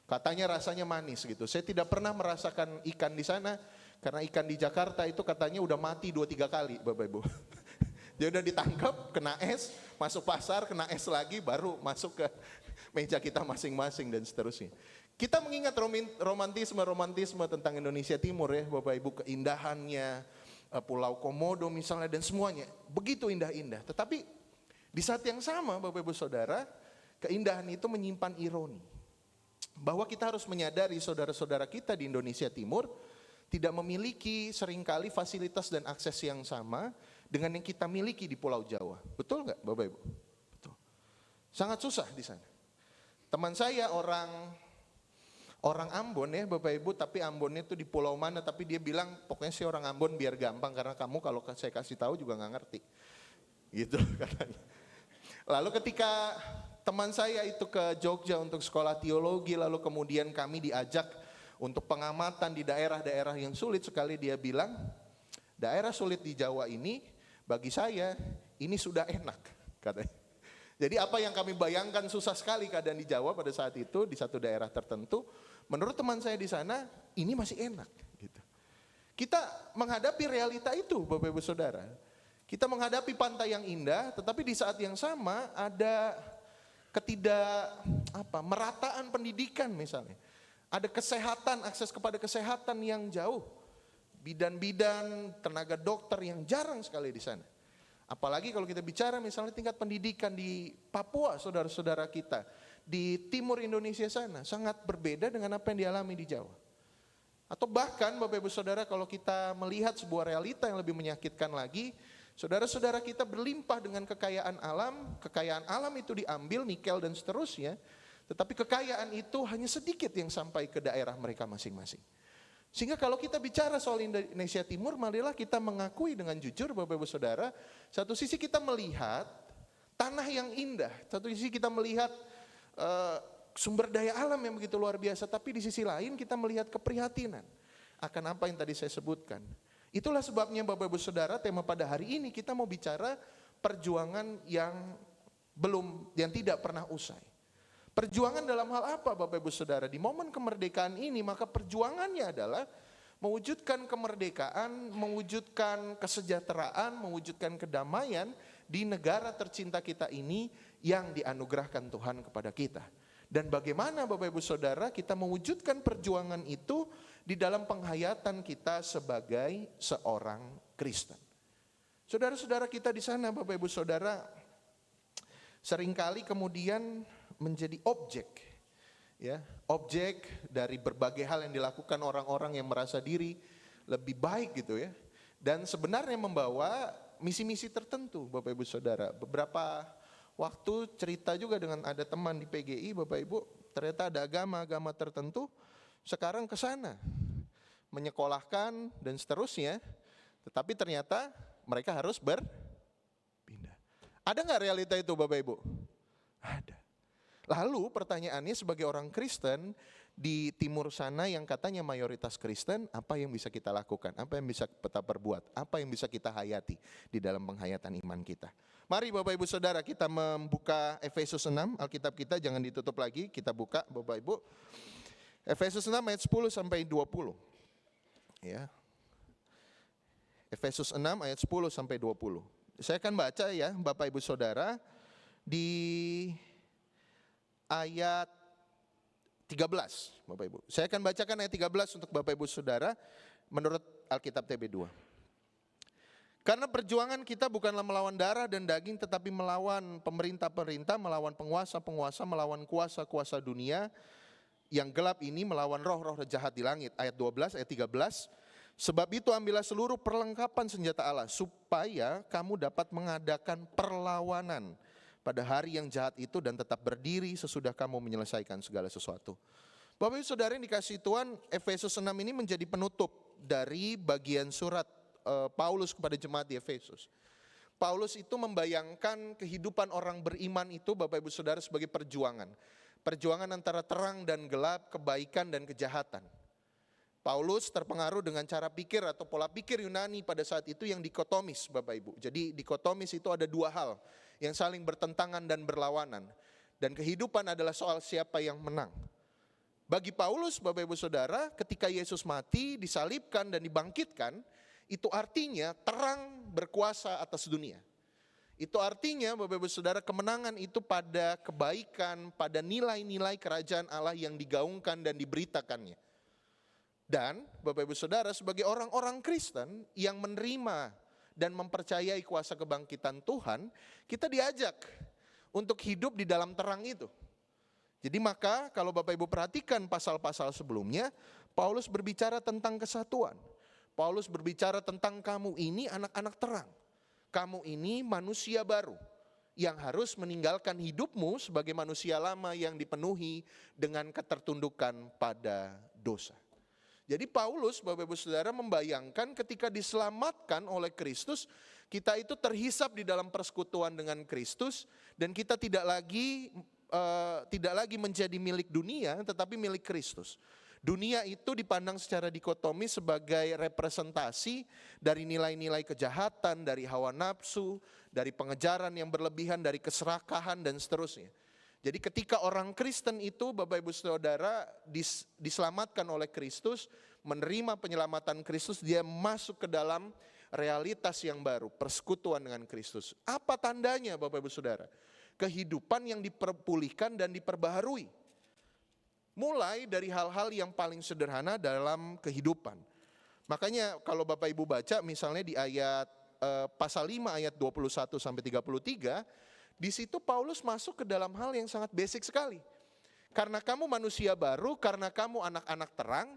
Katanya rasanya manis gitu. Saya tidak pernah merasakan ikan di sana karena ikan di Jakarta itu katanya udah mati 2-3 kali Bapak Ibu. Dia udah ditangkap, kena es, masuk pasar, kena es lagi, baru masuk ke meja kita masing-masing dan seterusnya. Kita mengingat romantisme tentang Indonesia Timur ya Bapak Ibu, keindahannya, Pulau Komodo misalnya dan semuanya. Begitu indah-indah. Tetapi di saat yang sama Bapak Ibu Saudara, keindahan itu menyimpan ironi. Bahwa kita harus menyadari saudara-saudara kita di Indonesia Timur tidak memiliki seringkali fasilitas dan akses yang sama dengan yang kita miliki di Pulau Jawa. Betul nggak Bapak Ibu? Betul. Sangat susah di sana. Teman saya orang Ambon ya Bapak Ibu, tapi Ambonnya itu di pulau mana, tapi dia bilang pokoknya sih orang Ambon biar gampang karena kamu kalau saya kasih tahu juga nggak ngerti. Gitu katanya. Lalu ketika teman saya itu ke Jogja untuk sekolah teologi, lalu kemudian kami diajak untuk pengamatan di daerah-daerah yang sulit sekali, dia bilang, daerah sulit di Jawa ini bagi saya ini sudah enak katanya. Jadi apa yang kami bayangkan susah sekali keadaan di Jawa pada saat itu di satu daerah tertentu, menurut teman saya di sana ini masih enak gitu. Kita menghadapi realita itu Bapak Ibu Saudara. Kita menghadapi pantai yang indah, tetapi di saat yang sama ada merataan pendidikan misalnya. Ada kesehatan, akses kepada kesehatan yang jauh. Bidan-bidan, tenaga dokter yang jarang sekali di sana. Apalagi kalau kita bicara misalnya tingkat pendidikan di Papua, saudara-saudara kita, di timur Indonesia sana, sangat berbeda dengan apa yang dialami di Jawa. Atau bahkan Bapak Ibu Saudara, kalau kita melihat sebuah realita yang lebih menyakitkan lagi, saudara-saudara kita berlimpah dengan kekayaan alam itu diambil, nikel dan seterusnya, tetapi kekayaan itu hanya sedikit yang sampai ke daerah mereka masing-masing. Sehingga kalau kita bicara soal Indonesia Timur, marilah kita mengakui dengan jujur Bapak Ibu Saudara, satu sisi kita melihat tanah yang indah, satu sisi kita melihat sumber daya alam yang begitu luar biasa, tapi di sisi lain kita melihat keprihatinan akan apa yang tadi saya sebutkan. Itulah sebabnya Bapak Ibu Saudara, tema pada hari ini kita mau bicara perjuangan yang tidak pernah usai. Perjuangan dalam hal apa Bapak Ibu Saudara? Di momen kemerdekaan ini, maka perjuangannya adalah mewujudkan kemerdekaan, mewujudkan kesejahteraan, mewujudkan kedamaian di negara tercinta kita ini yang dianugerahkan Tuhan kepada kita. Dan bagaimana Bapak Ibu Saudara kita mewujudkan perjuangan itu di dalam penghayatan kita sebagai seorang Kristen. Saudara-saudara kita di sana Bapak Ibu Saudara seringkali kemudian menjadi objek dari berbagai hal yang dilakukan orang-orang yang merasa diri lebih baik gitu ya. Dan sebenarnya membawa misi-misi tertentu Bapak Ibu Saudara. Beberapa waktu cerita juga dengan ada teman di PGI Bapak Ibu, ternyata ada agama-agama tertentu sekarang ke sana menyekolahkan dan seterusnya, tetapi ternyata mereka harus berpindah. Ada nggak realita itu Bapak Ibu? Ada. Lalu pertanyaannya sebagai orang Kristen di timur sana yang katanya mayoritas Kristen, apa yang bisa kita lakukan? Apa yang bisa kita perbuat? Apa yang bisa kita hayati di dalam penghayatan iman kita? Mari Bapak Ibu Saudara kita membuka Efesus 6, Alkitab kita jangan ditutup lagi, kita buka Bapak Ibu. Efesus 6 ayat 10 sampai 20. Ya. Efesus 6 ayat 10 sampai 20. Saya akan baca ya Bapak Ibu Saudara di ayat 13 Bapak Ibu. Saya akan bacakan ayat 13 untuk Bapak Ibu Saudara menurut Alkitab TB2. Karena perjuangan kita bukanlah melawan darah dan daging, tetapi melawan pemerintah-pemerintah, melawan penguasa-penguasa, melawan kuasa-kuasa dunia yang gelap ini, melawan roh-roh jahat di langit. Ayat 12, ayat 13. Sebab itu ambillah seluruh perlengkapan senjata Allah, supaya kamu dapat mengadakan perlawanan pada hari yang jahat itu dan tetap berdiri sesudah kamu menyelesaikan segala sesuatu. Bapak Ibu Saudara yang dikasihi Tuhan, Efesus 6 ini menjadi penutup dari bagian surat Paulus kepada jemaat di Efesus. Paulus itu membayangkan kehidupan orang beriman itu Bapak Ibu Saudara sebagai perjuangan. Perjuangan antara terang dan gelap, kebaikan dan kejahatan. Paulus terpengaruh dengan cara pikir atau pola pikir Yunani pada saat itu yang dikotomis Bapak Ibu. Jadi dikotomis itu ada dua hal yang saling bertentangan dan berlawanan. Dan kehidupan adalah soal siapa yang menang. Bagi Paulus Bapak Ibu Saudara, ketika Yesus mati, disalibkan dan dibangkitkan, itu artinya terang berkuasa atas dunia. Itu artinya Bapak Ibu Saudara kemenangan itu pada kebaikan, pada nilai-nilai kerajaan Allah yang digaungkan dan diberitakannya. Dan Bapak Ibu Saudara sebagai orang-orang Kristen yang menerima dan mempercayai kuasa kebangkitan Tuhan, kita diajak untuk hidup di dalam terang itu. Jadi maka kalau Bapak Ibu perhatikan pasal-pasal sebelumnya, Paulus berbicara tentang kesatuan. Paulus berbicara tentang kamu ini anak-anak terang. Kamu ini manusia baru yang harus meninggalkan hidupmu sebagai manusia lama yang dipenuhi dengan ketertundukan pada dosa. Jadi Paulus Bapak Ibu Saudara membayangkan ketika diselamatkan oleh Kristus, kita itu terhisap di dalam persekutuan dengan Kristus dan kita tidak lagi menjadi milik dunia tetapi milik Kristus. Dunia itu dipandang secara dikotomi sebagai representasi dari nilai-nilai kejahatan, dari hawa nafsu, dari pengejaran yang berlebihan, dari keserakahan dan seterusnya. Jadi ketika orang Kristen itu Bapak Ibu Saudara diselamatkan oleh Kristus, menerima penyelamatan Kristus, dia masuk ke dalam realitas yang baru, persekutuan dengan Kristus. Apa tandanya Bapak Ibu Saudara? Kehidupan yang diperpulihkan dan diperbaharui. Mulai dari hal-hal yang paling sederhana dalam kehidupan. Makanya kalau Bapak Ibu baca misalnya di ayat pasal 5 ayat 21 sampai 33, di situ Paulus masuk ke dalam hal yang sangat basic sekali. Karena kamu manusia baru, karena kamu anak-anak terang,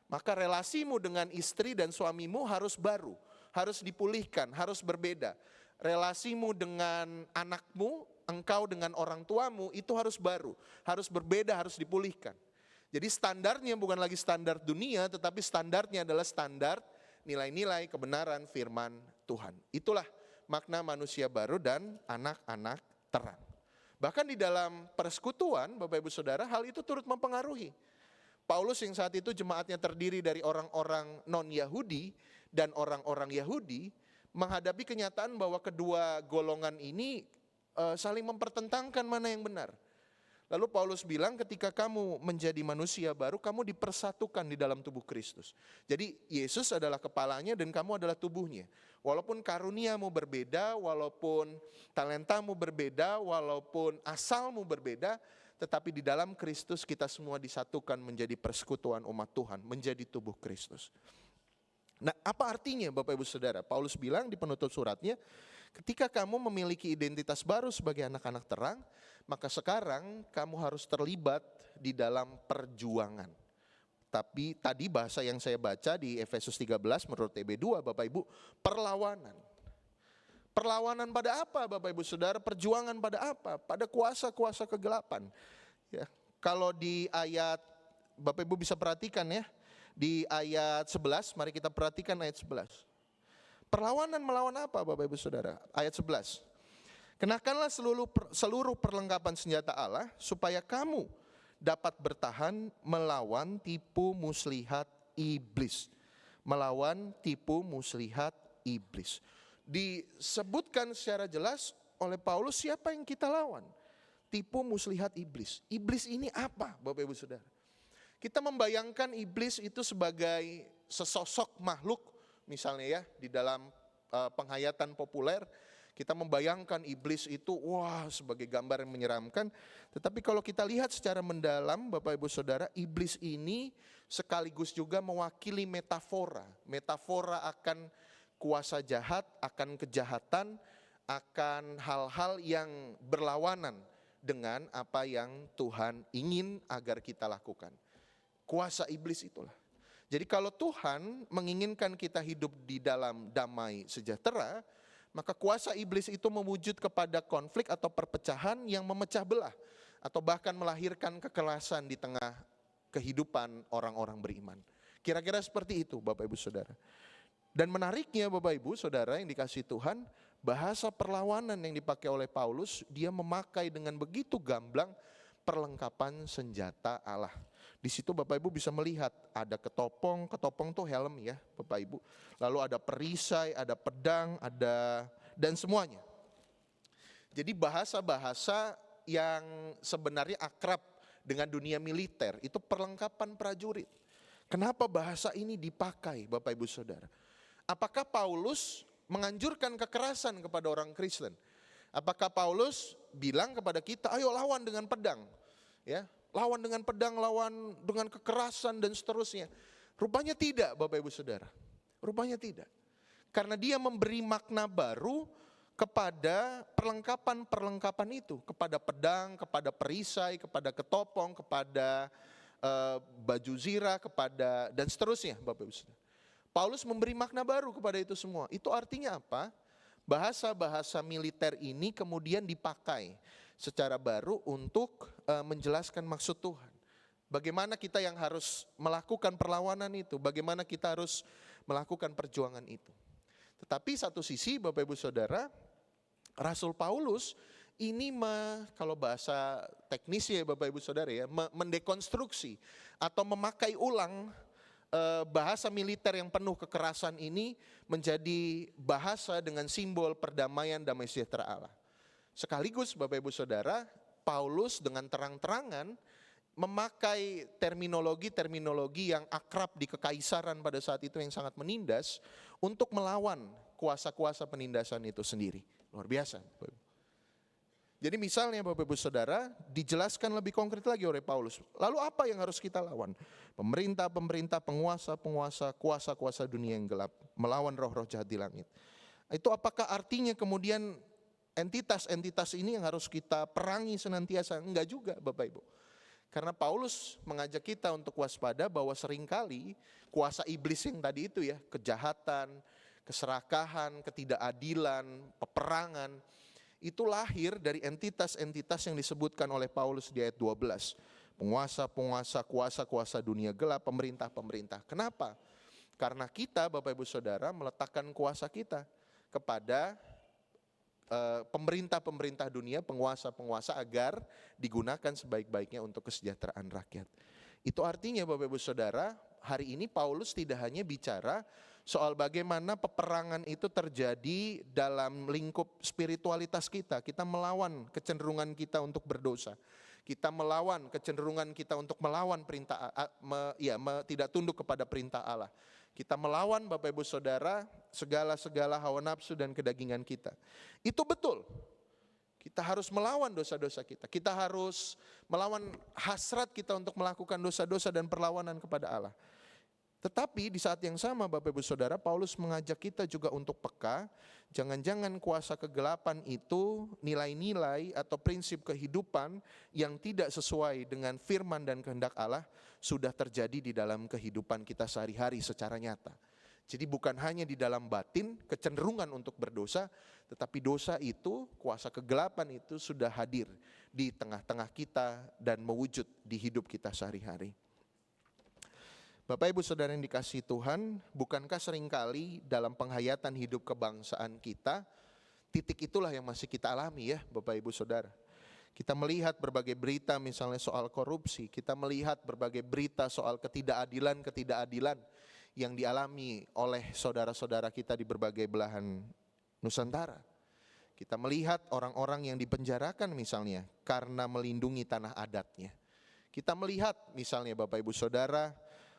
maka relasimu dengan istri dan suamimu harus baru, harus dipulihkan, harus berbeda. Relasimu dengan anakmu, engkau dengan orang tuamu itu harus baru, harus berbeda, harus dipulihkan. Jadi standarnya bukan lagi standar dunia, tetapi standarnya adalah standar nilai-nilai kebenaran firman Tuhan. Itulah makna manusia baru dan anak-anak terang. Bahkan di dalam persekutuan, Bapak Ibu Saudara, hal itu turut mempengaruhi. Paulus yang saat itu jemaatnya terdiri dari orang-orang non-Yahudi dan orang-orang Yahudi, menghadapi kenyataan bahwa kedua golongan ini saling mempertentangkan mana yang benar. Lalu Paulus bilang, ketika kamu menjadi manusia baru, kamu dipersatukan di dalam tubuh Kristus. Jadi Yesus adalah kepalanya dan kamu adalah tubuhnya. Walaupun karuniamu berbeda, walaupun talentamu berbeda, walaupun asalmu berbeda, tetapi di dalam Kristus kita semua disatukan menjadi persekutuan umat Tuhan, menjadi tubuh Kristus. Nah, apa artinya Bapak Ibu Saudara? Paulus bilang di penutup suratnya, ketika kamu memiliki identitas baru sebagai anak-anak terang, maka sekarang kamu harus terlibat di dalam perjuangan. Tapi tadi bahasa yang saya baca di Efesus 13 menurut TB2 Bapak Ibu, perlawanan. Perlawanan pada apa Bapak Ibu Saudara? Perjuangan pada apa? Pada kuasa-kuasa kegelapan. Ya, kalau di ayat, Bapak Ibu bisa perhatikan ya, di ayat 11, mari kita perhatikan ayat 11. Perlawanan melawan apa Bapak Ibu Saudara? Ayat 11. Kenakanlah seluruh perlengkapan senjata Allah supaya kamu dapat bertahan melawan tipu muslihat iblis. Melawan tipu muslihat iblis. Disebutkan secara jelas oleh Paulus siapa yang kita lawan. Tipu muslihat iblis. Iblis ini apa Bapak Ibu Saudara? Kita membayangkan iblis itu sebagai sesosok makhluk, misalnya ya, di dalam penghayatan populer, kita membayangkan iblis itu wah sebagai gambar yang menyeramkan. Tetapi kalau kita lihat secara mendalam Bapak Ibu Saudara, iblis ini sekaligus juga mewakili metafora. Metafora akan kuasa jahat, akan kejahatan, akan hal-hal yang berlawanan dengan apa yang Tuhan ingin agar kita lakukan. Kuasa iblis itulah. Jadi kalau Tuhan menginginkan kita hidup di dalam damai sejahtera, maka kuasa iblis itu mewujud kepada konflik atau perpecahan yang memecah belah, atau bahkan melahirkan kekerasan di tengah kehidupan orang-orang beriman. Kira-kira seperti itu Bapak Ibu Saudara. Dan menariknya Bapak Ibu Saudara yang dikasihi Tuhan, bahasa perlawanan yang dipakai oleh Paulus, dia memakai dengan begitu gamblang perlengkapan senjata Allah. Di situ Bapak Ibu bisa melihat ada ketopong tuh helm ya Bapak Ibu. Lalu ada perisai, ada pedang, ada dan semuanya. Jadi bahasa-bahasa yang sebenarnya akrab dengan dunia militer itu perlengkapan prajurit. Kenapa bahasa ini dipakai Bapak Ibu Saudara? Apakah Paulus menganjurkan kekerasan kepada orang Kristen? Apakah Paulus bilang kepada kita, ayo lawan dengan pedang, ya, lawan dengan pedang, lawan dengan kekerasan dan seterusnya? Rupanya tidak, Bapak Ibu Saudara. Rupanya tidak. Karena dia memberi makna baru kepada perlengkapan-perlengkapan itu, kepada pedang, kepada perisai, kepada ketopong, kepada baju zirah, kepada dan seterusnya, Bapak Ibu Saudara. Paulus memberi makna baru kepada itu semua. Itu artinya apa? Bahasa-bahasa militer ini kemudian dipakai secara baru untuk menjelaskan maksud Tuhan. Bagaimana kita yang harus melakukan perlawanan itu, bagaimana kita harus melakukan perjuangan itu. Tetapi satu sisi Bapak Ibu Saudara, Rasul Paulus ini kalau bahasa teknis ya Bapak Ibu Saudara ya, mendekonstruksi atau memakai ulang bahasa militer yang penuh kekerasan ini menjadi bahasa dengan simbol perdamaian damai sejahtera Allah. Sekaligus Bapak Ibu Saudara, Paulus dengan terang-terangan memakai terminologi-terminologi yang akrab di kekaisaran pada saat itu yang sangat menindas untuk melawan kuasa-kuasa penindasan itu sendiri. Luar biasa Bapak Ibu. Jadi misalnya Bapak Ibu Saudara dijelaskan lebih konkret lagi oleh Paulus. Lalu apa yang harus kita lawan? Pemerintah-pemerintah, penguasa-penguasa, kuasa-kuasa dunia yang gelap, melawan roh-roh jahat di langit. Itu apakah artinya kemudian entitas-entitas ini yang harus kita perangi senantiasa? Enggak juga Bapak Ibu. Karena Paulus mengajak kita untuk waspada bahwa seringkali kuasa iblis yang tadi itu ya, kejahatan, keserakahan, ketidakadilan, peperangan, itu lahir dari entitas-entitas yang disebutkan oleh Paulus di ayat 12. Penguasa-penguasa, kuasa-kuasa dunia gelap, pemerintah-pemerintah. Kenapa? Karena kita Bapak Ibu Saudara meletakkan kuasa kita kepada pemerintah-pemerintah dunia, penguasa-penguasa agar digunakan sebaik-baiknya untuk kesejahteraan rakyat. Itu artinya Bapak Ibu Saudara, hari ini Paulus tidak hanya bicara soal bagaimana peperangan itu terjadi dalam lingkup spiritualitas kita. Kita melawan kecenderungan kita untuk berdosa. Kita melawan kecenderungan kita untuk melawan perintah, tidak tunduk kepada perintah Allah. Kita melawan Bapak Ibu Saudara segala hawa nafsu dan kedagingan kita. Itu betul. Kita harus melawan dosa-dosa kita. Kita harus melawan hasrat kita untuk melakukan dosa-dosa dan perlawanan kepada Allah. Tetapi di saat yang sama Bapak Ibu Saudara, Paulus mengajak kita juga untuk peka. Jangan-jangan kuasa kegelapan itu nilai-nilai atau prinsip kehidupan yang tidak sesuai dengan firman dan kehendak Allah sudah terjadi di dalam kehidupan kita sehari-hari secara nyata. Jadi bukan hanya di dalam batin kecenderungan untuk berdosa, tetapi dosa itu, kuasa kegelapan itu sudah hadir di tengah-tengah kita dan mewujud di hidup kita sehari-hari. Bapak Ibu Saudara yang dikasihi Tuhan, bukankah seringkali dalam penghayatan hidup kebangsaan kita, titik itulah yang masih kita alami ya Bapak Ibu Saudara. Kita melihat berbagai berita misalnya soal korupsi, kita melihat berbagai berita soal ketidakadilan yang dialami oleh saudara-saudara kita di berbagai belahan Nusantara. Kita melihat orang-orang yang dipenjarakan misalnya karena melindungi tanah adatnya. Kita melihat misalnya Bapak Ibu Saudara,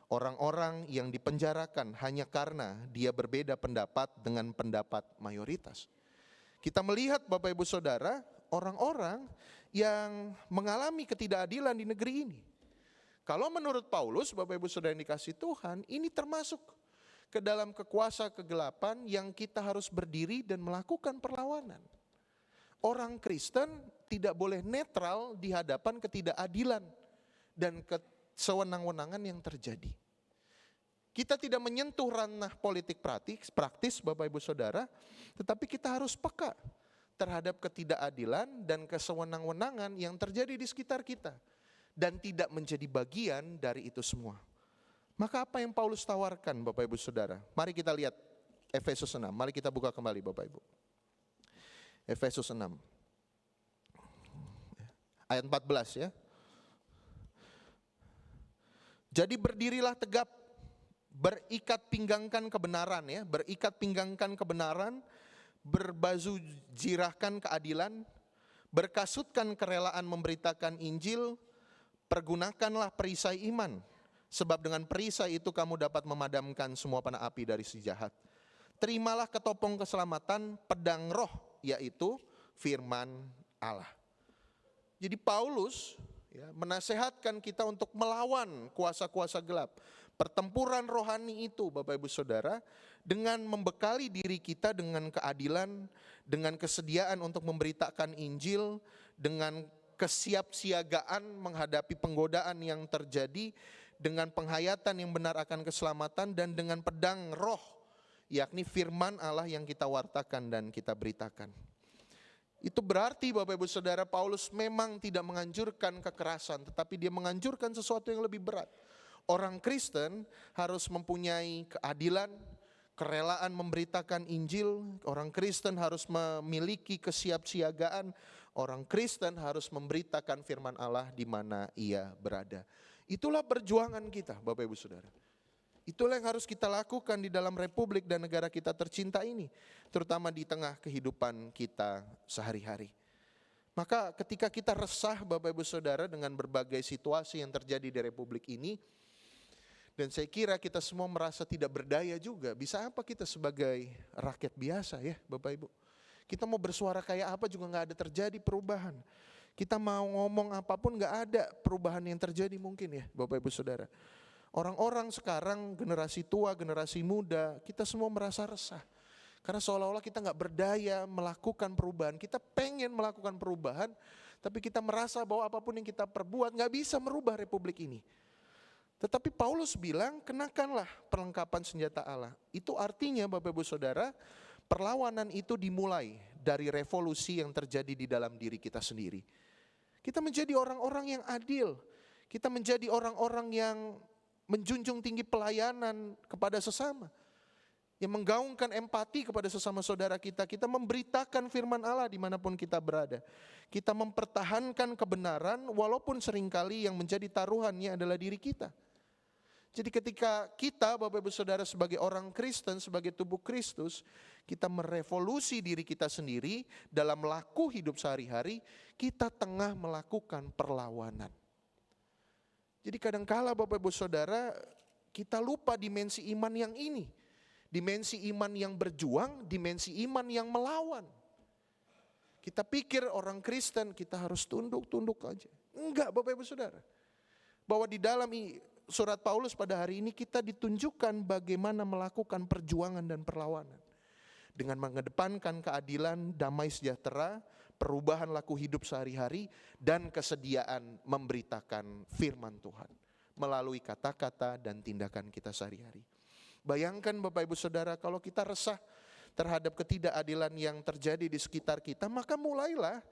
orang-orang yang dipenjarakan hanya karena dia berbeda pendapat dengan pendapat mayoritas. Kita melihat Bapak Ibu Saudara, orang-orang yang mengalami ketidakadilan di negeri ini. Kalau menurut Paulus, Bapak Ibu Saudara yang dikasihi Tuhan, ini termasuk ke dalam kekuasa kegelapan yang kita harus berdiri dan melakukan perlawanan. Orang Kristen tidak boleh netral di hadapan ketidakadilan dan sewenang-wenangan yang terjadi. Kita tidak menyentuh ranah politik praktis Bapak Ibu Saudara, tetapi kita harus peka terhadap ketidakadilan dan kesewenang-wenangan yang terjadi di sekitar kita dan tidak menjadi bagian dari itu semua. Maka apa yang Paulus tawarkan Bapak Ibu Saudara? Mari kita lihat Efesus 6. Mari kita buka kembali Bapak Ibu. Efesus 6. Ayat 14 ya. Jadi berdirilah tegap, berikat pinggangkan kebenaran ya, berikat pinggangkan kebenaran, berbaju jirahkan keadilan, berkasutkan kerelaan memberitakan Injil, pergunakanlah perisai iman, sebab dengan perisai itu kamu dapat memadamkan semua panah api dari si jahat. Terimalah ketopong keselamatan, pedang roh, yaitu firman Allah. Jadi Paulus menasehatkan kita untuk melawan kuasa-kuasa gelap. Pertempuran rohani itu Bapak Ibu Saudara, dengan membekali diri kita dengan keadilan, dengan kesediaan untuk memberitakan Injil, dengan kesiapsiagaan menghadapi penggodaan yang terjadi, dengan penghayatan yang benar akan keselamatan, dan dengan pedang roh, yakni firman Allah yang kita wartakan dan kita beritakan. Itu berarti Bapak Ibu Saudara, Paulus memang tidak menganjurkan kekerasan, tetapi dia menganjurkan sesuatu yang lebih berat. Orang Kristen harus mempunyai keadilan, kerelaan memberitakan Injil. Orang Kristen harus memiliki kesiapsiagaan. Orang Kristen harus memberitakan firman Allah di mana ia berada. Itulah perjuangan kita Bapak Ibu Saudara. Itulah yang harus kita lakukan di dalam republik dan negara kita tercinta ini, terutama di tengah kehidupan kita sehari-hari. Maka ketika kita resah Bapak Ibu Saudara dengan berbagai situasi yang terjadi di republik ini, dan saya kira kita semua merasa tidak berdaya juga, bisa apa kita sebagai rakyat biasa ya Bapak Ibu. Kita mau bersuara kayak apa juga gak ada terjadi perubahan. Kita mau ngomong apapun gak ada perubahan yang terjadi mungkin ya Bapak Ibu Saudara. Orang-orang sekarang, generasi tua, generasi muda, kita semua merasa resah. Karena seolah-olah kita nggak berdaya melakukan perubahan. Kita pengen melakukan perubahan, tapi kita merasa bahwa apapun yang kita perbuat nggak bisa merubah republik ini. Tetapi Paulus bilang, kenakanlah perlengkapan senjata Allah. Itu artinya Bapak Ibu Saudara, perlawanan itu dimulai dari revolusi yang terjadi di dalam diri kita sendiri. Kita menjadi orang-orang yang adil. Kita menjadi orang-orang yang menjunjung tinggi pelayanan kepada sesama. Yang menggaungkan empati kepada sesama saudara kita. Kita memberitakan firman Allah dimanapun kita berada. Kita mempertahankan kebenaran walaupun seringkali yang menjadi taruhannya adalah diri kita. Jadi ketika kita Bapak Ibu Saudara sebagai orang Kristen, sebagai tubuh Kristus, kita merevolusi diri kita sendiri dalam laku hidup sehari-hari, kita tengah melakukan perlawanan. Jadi kadangkala Bapak Ibu Saudara, kita lupa dimensi iman yang ini. Dimensi iman yang berjuang, dimensi iman yang melawan. Kita pikir orang Kristen kita harus tunduk-tunduk aja. Enggak Bapak Ibu Saudara. Bahwa di dalam surat Paulus pada hari ini kita ditunjukkan bagaimana melakukan perjuangan dan perlawanan. Dengan mengedepankan keadilan, damai sejahtera, perubahan laku hidup sehari-hari, dan kesediaan memberitakan firman Tuhan. Melalui kata-kata dan tindakan kita sehari-hari. Bayangkan Bapak Ibu Saudara, kalau kita resah terhadap ketidakadilan yang terjadi di sekitar kita, maka mulailah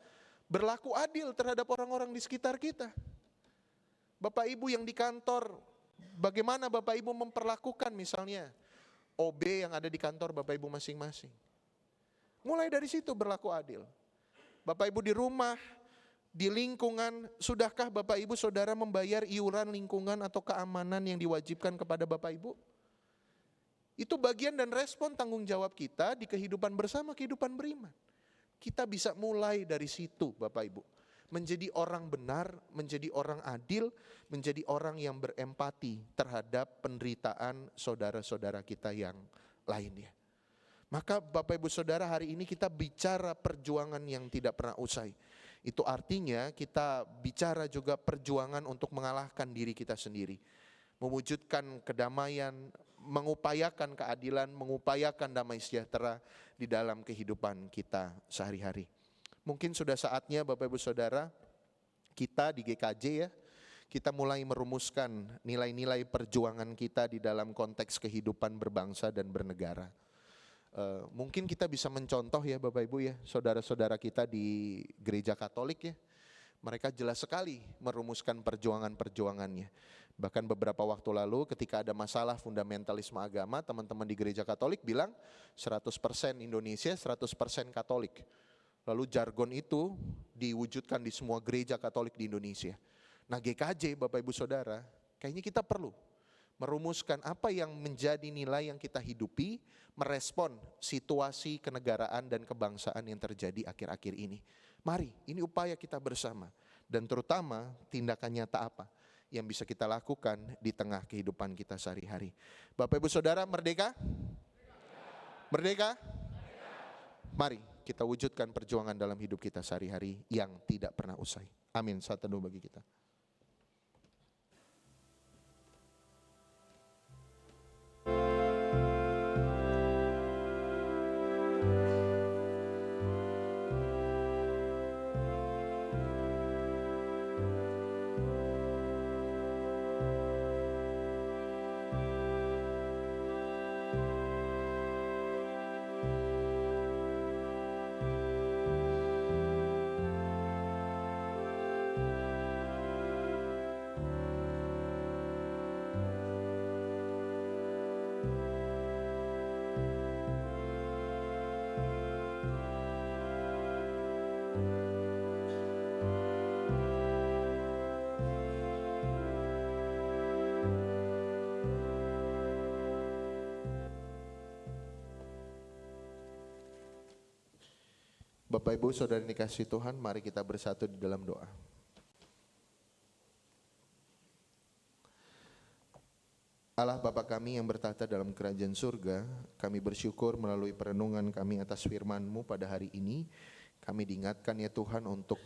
berlaku adil terhadap orang-orang di sekitar kita. Bapak Ibu yang di kantor, bagaimana Bapak Ibu memperlakukan misalnya OB yang ada di kantor Bapak Ibu masing-masing. Mulai dari situ berlaku adil. Bapak Ibu di rumah, di lingkungan, sudahkah Bapak Ibu Saudara membayar iuran lingkungan atau keamanan yang diwajibkan kepada Bapak Ibu? Itu bagian dan respon tanggung jawab kita di kehidupan bersama, kehidupan beriman. Kita bisa mulai dari situ Bapak Ibu. Menjadi orang benar, menjadi orang adil, menjadi orang yang berempati terhadap penderitaan saudara-saudara kita yang lainnya. Maka Bapak Ibu Saudara, hari ini kita bicara perjuangan yang tidak pernah usai. Itu artinya kita bicara juga perjuangan untuk mengalahkan diri kita sendiri. Mewujudkan kedamaian, mengupayakan keadilan, mengupayakan damai sejahtera di dalam kehidupan kita sehari-hari. Mungkin sudah saatnya Bapak Ibu Saudara, kita di GKJ ya, kita mulai merumuskan nilai-nilai perjuangan kita di dalam konteks kehidupan berbangsa dan bernegara. Mungkin kita bisa mencontoh ya Bapak Ibu ya, saudara-saudara kita di gereja Katolik ya. Mereka jelas sekali merumuskan perjuangan-perjuangannya. Bahkan beberapa waktu lalu ketika ada masalah fundamentalisme agama, teman-teman di gereja Katolik bilang 100% Indonesia, 100% Katolik. Lalu jargon itu diwujudkan di semua gereja Katolik di Indonesia. Nah GKJ Bapak Ibu Saudara, kayaknya kita perlu merumuskan apa yang menjadi nilai yang kita hidupi, merespon situasi kenegaraan dan kebangsaan yang terjadi akhir-akhir ini. Mari, ini upaya kita bersama, dan terutama tindakan nyata apa yang bisa kita lakukan di tengah kehidupan kita sehari-hari. Bapak Ibu Saudara, merdeka? Merdeka? Mari kita wujudkan perjuangan dalam hidup kita sehari-hari yang tidak pernah usai. Amin. Saat teduh bagi kita. Bapak Ibu Saudara dikasihi Tuhan, mari kita bersatu di dalam doa. Allah Bapa kami yang bertahta dalam kerajaan surga, kami bersyukur melalui perenungan kami atas firman-Mu pada hari ini. Kami diingatkan ya Tuhan untuk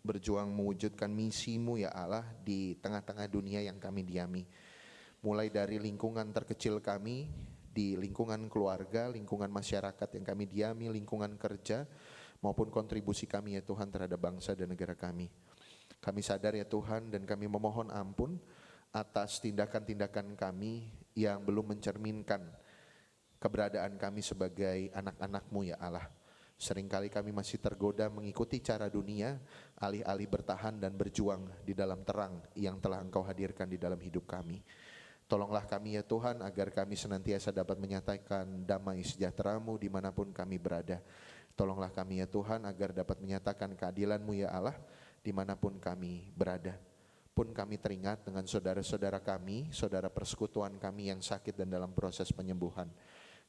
berjuang mewujudkan misi-Mu ya Allah di tengah-tengah dunia yang kami diami. Mulai dari lingkungan terkecil kami, di lingkungan keluarga, lingkungan masyarakat yang kami diami, lingkungan kerja, maupun kontribusi kami ya Tuhan terhadap bangsa dan negara kami. Kami sadar ya Tuhan dan kami memohon ampun atas tindakan-tindakan kami yang belum mencerminkan keberadaan kami sebagai anak-anak-Mu ya Allah. Seringkali kami masih tergoda mengikuti cara dunia, alih-alih bertahan dan berjuang di dalam terang yang telah Engkau hadirkan di dalam hidup kami. Tolonglah kami ya Tuhan agar kami senantiasa dapat menyatakan damai sejahtera-Mu dimanapun kami berada. Tolonglah kami ya Tuhan agar dapat menyatakan keadilan-Mu ya Allah dimanapun kami berada. Pun kami teringat dengan saudara-saudara kami, saudara persekutuan kami yang sakit dan dalam proses penyembuhan.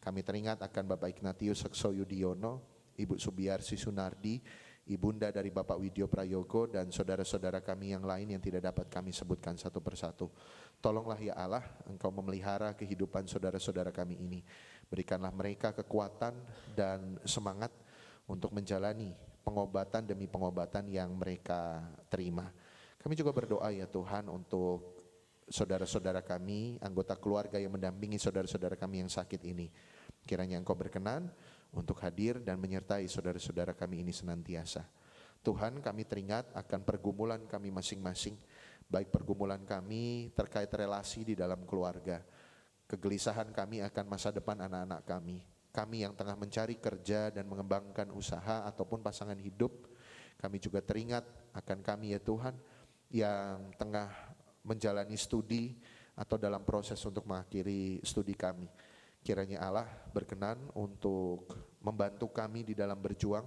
Kami teringat akan Bapak Ignatius Seksoyudiono, Ibu Subiarsi Sunardi, Ibunda dari Bapak Widyo Prayogo, dan saudara-saudara kami yang lain yang tidak dapat kami sebutkan satu persatu. Tolonglah ya Allah, Engkau memelihara kehidupan saudara-saudara kami ini. Berikanlah mereka kekuatan dan semangat untuk menjalani pengobatan demi pengobatan yang mereka terima. Kami juga berdoa ya Tuhan untuk saudara-saudara kami, anggota keluarga yang mendampingi saudara-saudara kami yang sakit ini. Kiranya Engkau berkenan untuk hadir dan menyertai saudara-saudara kami ini senantiasa. Tuhan, kami teringat akan pergumulan kami masing-masing, baik pergumulan kami terkait relasi di dalam keluarga, kegelisahan kami akan masa depan anak-anak kami yang tengah mencari kerja dan mengembangkan usaha ataupun pasangan hidup. Kami juga teringat akan kami ya Tuhan yang tengah menjalani studi atau dalam proses untuk mengakhiri studi kami. Kiranya Allah berkenan untuk membantu kami di dalam berjuang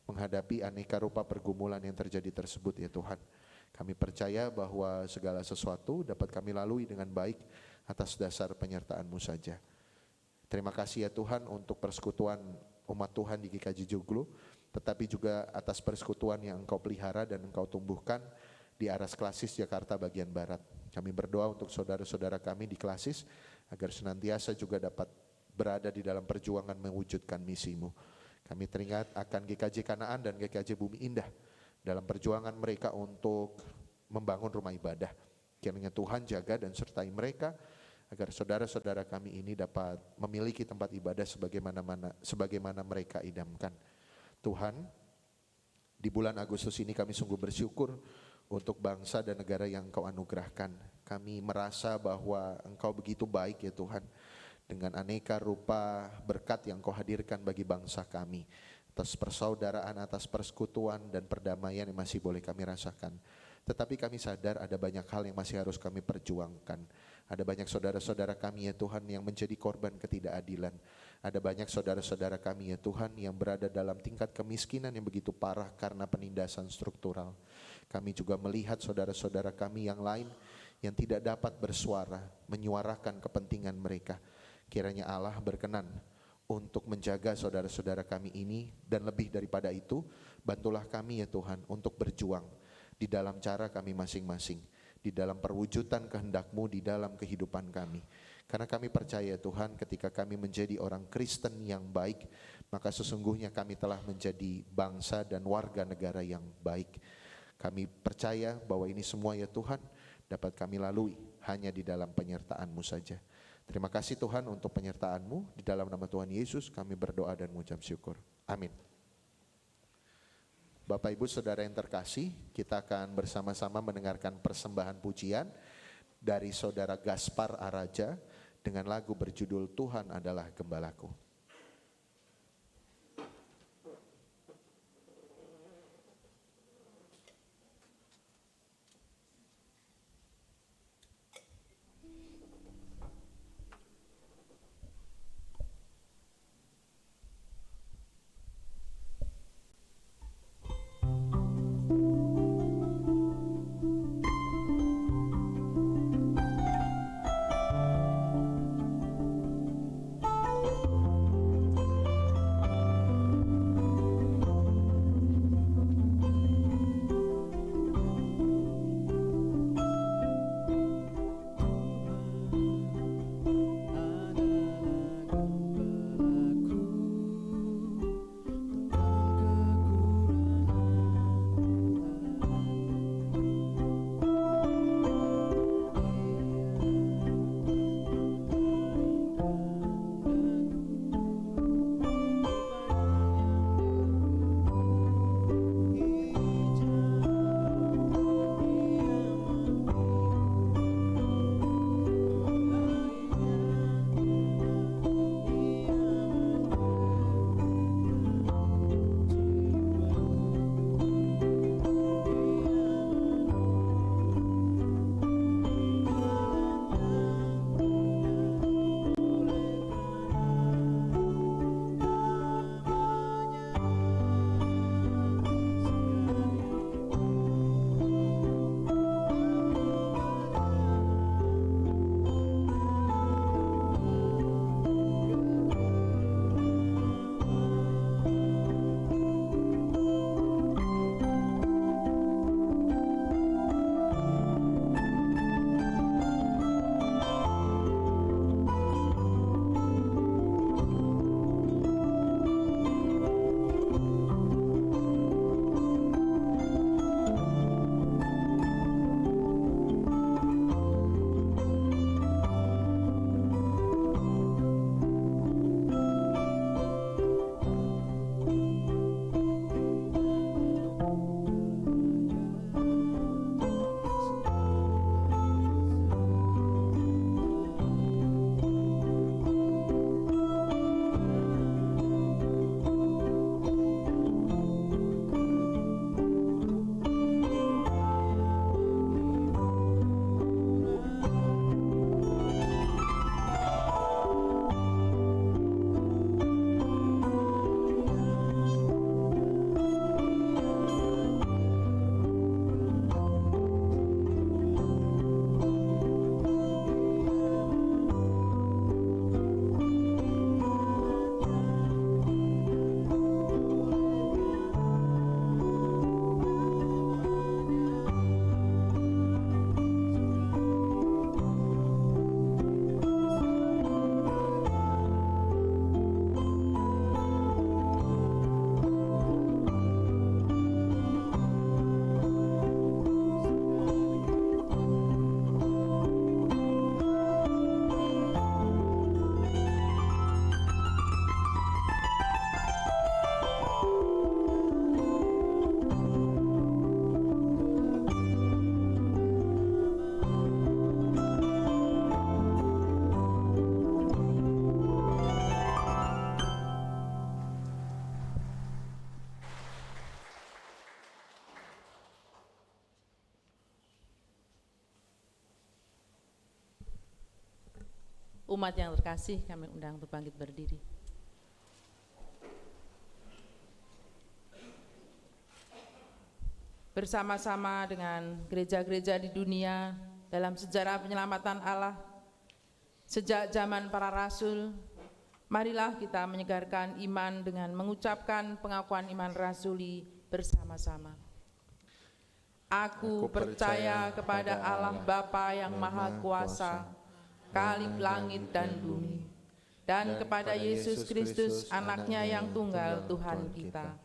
menghadapi aneka rupa pergumulan yang terjadi tersebut ya Tuhan. Kami percaya bahwa segala sesuatu dapat kami lalui dengan baik atas dasar penyertaan-Mu saja. Terima kasih ya Tuhan untuk persekutuan umat Tuhan di GKJ Joglo, tetapi juga atas persekutuan yang Engkau pelihara dan Engkau tumbuhkan di Aras Klasis Jakarta bagian Barat. Kami berdoa untuk saudara-saudara kami di Klasis agar senantiasa juga dapat berada di dalam perjuangan mewujudkan misi-Mu. Kami teringat akan GKJ Kanaan dan GKJ Bumi Indah dalam perjuangan mereka untuk membangun rumah ibadah. Kiranya Tuhan jaga dan sertai mereka agar saudara-saudara kami ini dapat memiliki tempat ibadah sebagaimana mereka idamkan. Tuhan, di bulan Agustus ini kami sungguh bersyukur untuk bangsa dan negara yang Engkau anugerahkan. Kami merasa bahwa Engkau begitu baik ya Tuhan, dengan aneka rupa berkat yang Engkau hadirkan bagi bangsa kami, atas persaudaraan, atas persekutuan dan perdamaian yang masih boleh kami rasakan. Tetapi kami sadar ada banyak hal yang masih harus kami perjuangkan. Ada banyak saudara-saudara kami ya Tuhan yang menjadi korban ketidakadilan. Ada banyak saudara-saudara kami ya Tuhan yang berada dalam tingkat kemiskinan yang begitu parah karena penindasan struktural. Kami juga melihat saudara-saudara kami yang lain yang tidak dapat bersuara, menyuarakan kepentingan mereka. Kiranya Allah berkenan untuk menjaga saudara-saudara kami ini, dan lebih daripada itu, bantulah kami ya Tuhan untuk berjuang di dalam cara kami masing-masing, di dalam perwujudan kehendak-Mu di dalam kehidupan kami. Karena kami percaya Tuhan, ketika kami menjadi orang Kristen yang baik, maka sesungguhnya kami telah menjadi bangsa dan warga negara yang baik. Kami percaya bahwa ini semua ya Tuhan dapat kami lalui hanya di dalam penyertaan-Mu saja. Terima kasih Tuhan untuk penyertaan-Mu. Di dalam nama Tuhan Yesus kami berdoa dan mengucap syukur. Amin. Bapak Ibu Saudara yang terkasih, kita akan bersama-sama mendengarkan persembahan pujian dari Saudara Gaspar Araja dengan lagu berjudul Tuhan Adalah Gembalaku.
Umat yang terkasih, kami undang untuk bangkit berdiri. Bersama-sama dengan gereja-gereja di dunia dalam sejarah penyelamatan Allah, sejak zaman para rasul, marilah kita menyegarkan iman dengan mengucapkan pengakuan iman rasuli bersama-sama. Aku percaya kepada Allah Bapa yang Maha Kuasa, Khalib langit dan bumi, dan kepada Yesus Kristus, anaknya yang tunggal Tuhan kita,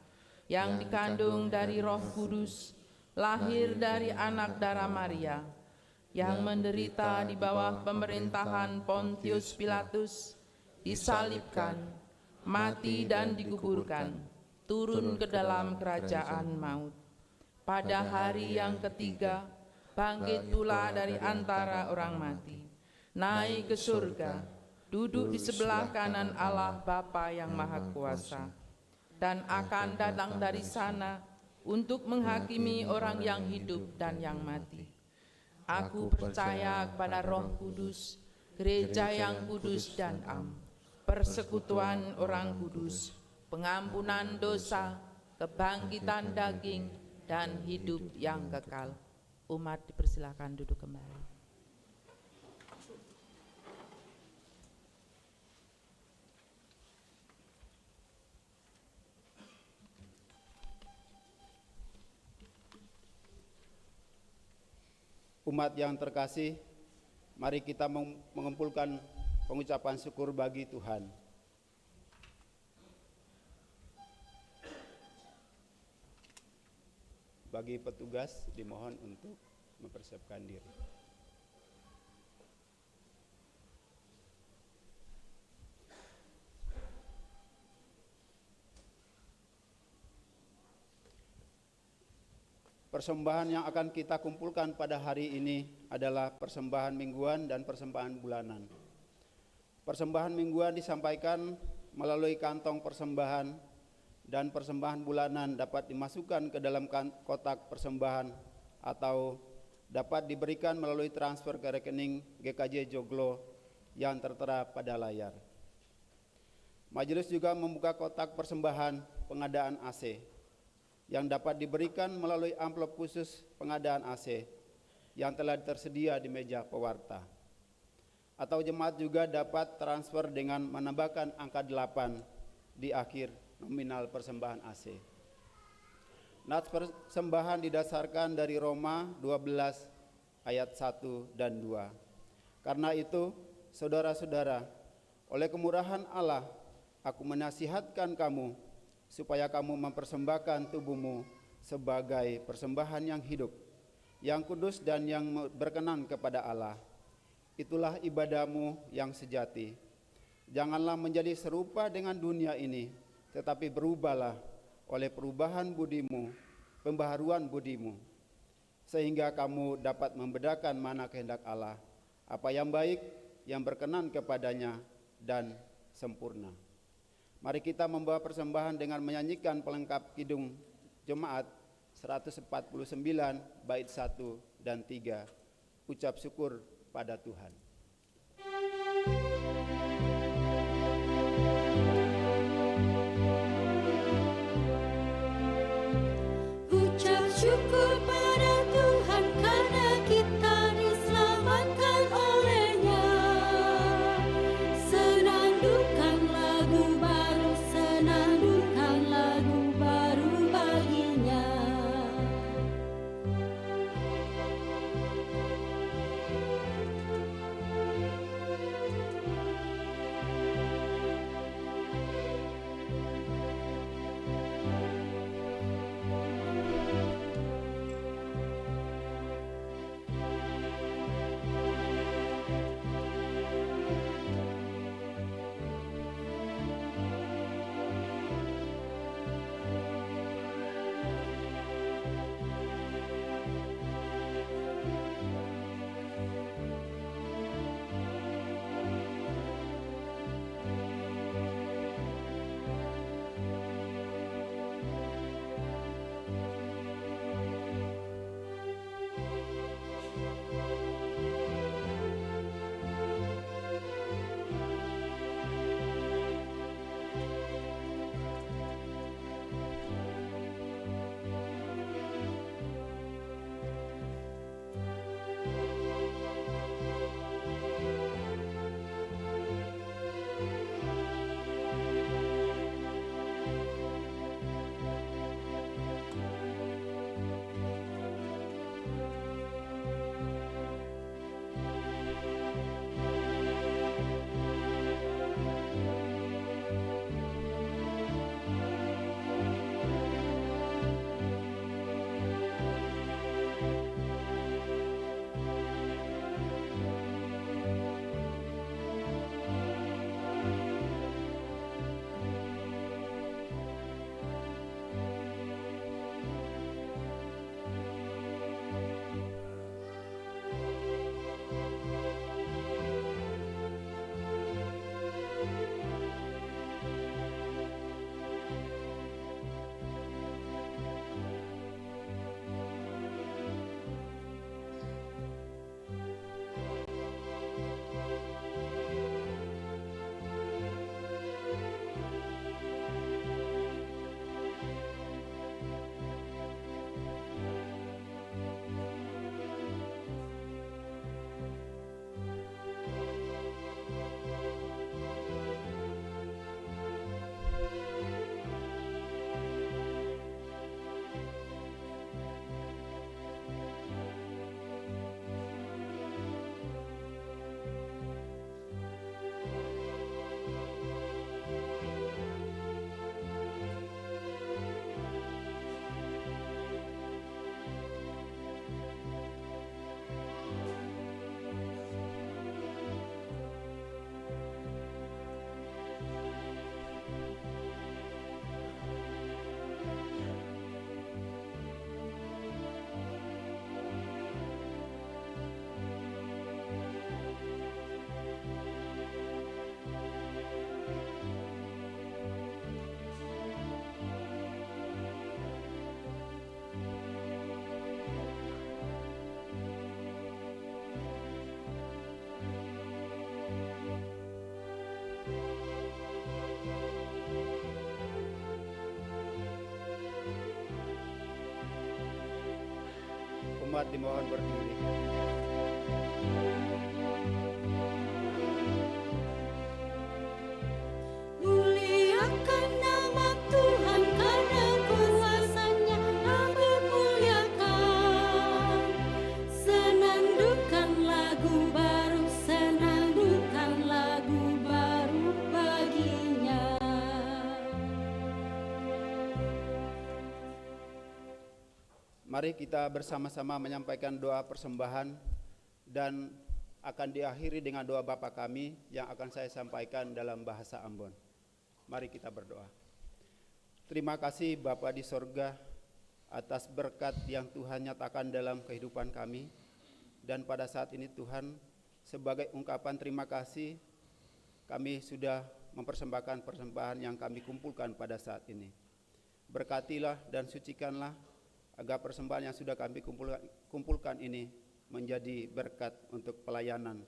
yang dikandung dari Roh Kudus, lahir dari anak darah Maria, yang menderita di bawah pemerintahan Pontius Pilatus, disalibkan, mati dan dikuburkan, turun ke dalam kerajaan maut. Pada hari yang ketiga, bangkit pula dari antara orang mati, naik ke surga, duduk di sebelah kanan Allah Bapa yang Maha Kuasa, dan akan datang dari sana untuk menghakimi orang yang hidup dan yang mati. Aku percaya kepada Roh Kudus, gereja yang kudus dan am, persekutuan orang kudus, pengampunan dosa, kebangkitan daging, dan hidup yang kekal. Umat dipersilakan duduk kembali.
Umat yang terkasih, mari kita mengumpulkan pengucapan syukur bagi Tuhan. Bagi petugas dimohon untuk mempersiapkan diri. Persembahan yang akan kita kumpulkan pada hari ini adalah persembahan mingguan dan persembahan bulanan. Persembahan mingguan disampaikan melalui kantong persembahan, dan persembahan bulanan dapat dimasukkan ke dalam kotak persembahan atau dapat diberikan melalui transfer ke rekening GKJ Joglo yang tertera pada layar. Majelis juga membuka kotak persembahan pengadaan AC yang dapat diberikan melalui amplop khusus pengadaan AC yang telah tersedia di meja pewarta. Atau jemaat juga dapat transfer dengan menambahkan angka 8 di akhir nominal persembahan AC. Nats persembahan didasarkan dari Roma 12 ayat 1 dan 2. Karena itu, saudara-saudara, oleh kemurahan Allah, aku menasihatkan kamu supaya kamu mempersembahkan tubuhmu sebagai persembahan yang hidup, yang kudus dan yang berkenan kepada Allah. Itulah ibadahmu yang sejati. Janganlah menjadi serupa dengan dunia ini, tetapi berubahlah oleh perubahan budimu, pembaharuan budimu, sehingga kamu dapat membedakan mana kehendak Allah, apa yang baik, yang berkenan kepadanya, dan sempurna. Mari kita membawa persembahan dengan menyanyikan pelengkap kidung jemaat 149 bait 1 dan 3. Ucap syukur pada Tuhan.
Ucap syukur pada Tuhan karena kita diselamatkan oleh-Nya. Senandungkan lagu baru, senandungkan lagu baru baginya.
Jemaat dimohon berdiri.
Muliakan nama Tuhan karena kuasa-Nya Amin muliakan. Senandungkan lagu baru, senandungkan lagu baru baginya.
Mari kita bersama-sama menyampaikan doa persembahan dan akan diakhiri dengan doa Bapa kami yang akan saya sampaikan dalam bahasa Ambon. Mari kita berdoa. Terima kasih Bapa di sorga atas berkat yang Tuhan nyatakan dalam kehidupan kami. Dan pada saat ini Tuhan, sebagai ungkapan terima kasih, kami sudah mempersembahkan persembahan yang kami kumpulkan pada saat ini. Berkatilah dan sucikanlah agar persembahan yang sudah kami kumpulkan ini menjadi berkat untuk pelayanan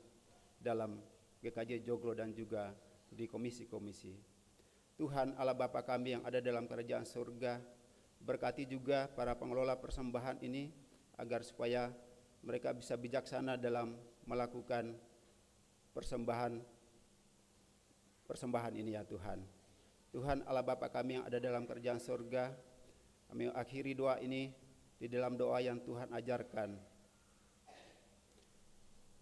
dalam GKJ Joglo dan juga di komisi-komisi. Tuhan Allah Bapa kami yang ada dalam kerajaan surga, berkati juga para pengelola persembahan ini agar supaya mereka bisa bijaksana dalam melakukan persembahan ini ya Tuhan. Tuhan Allah Bapa kami yang ada dalam kerajaan surga, kami akhiri doa ini di dalam doa yang Tuhan ajarkan.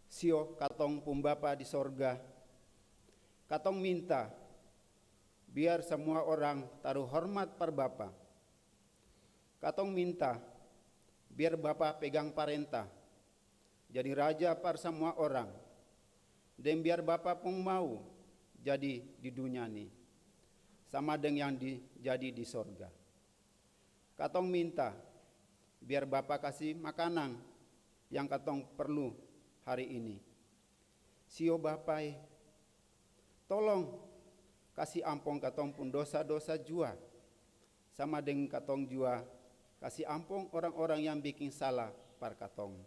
Sio katong pumbapa di sorga, katong minta biar semua orang taruh hormat par Bapa. Katong minta biar Bapa pegang parentah, jadi raja par semua orang. Dan biar Bapa pun mau jadi di dunia ini sama dengan yang jadi di sorga. Katong minta biar Bapa kasih makanan yang katong perlu hari ini. Sio Bapa, tolong kasih ampun katong pun dosa-dosa jua, sama dengan katong jua kasih ampun orang-orang yang bikin salah par katong.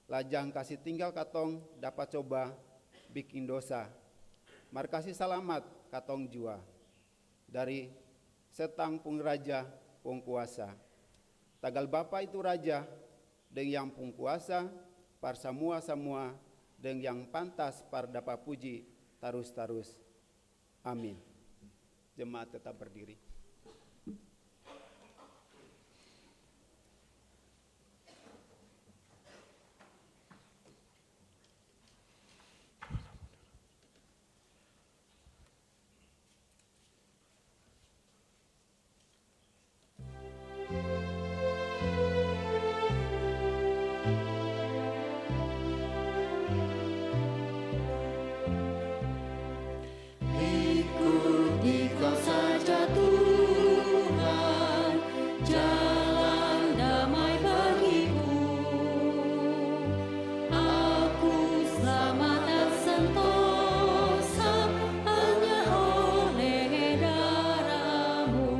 Lajang kasih tinggal katong dapat coba bikin dosa. Mar kasih selamat katong jua dari setang pun raja pun kuasa. Tagal Bapa itu raja dan yang pun kuasa par semua dan yang pantas par dapat puji tarus-tarus. Amin. Jemaat tetap berdiri.
Ikuti Kau saja Tuhan, jalan damai bagiku. Aku selamat dan sentosa hanya oleh darah-Mu.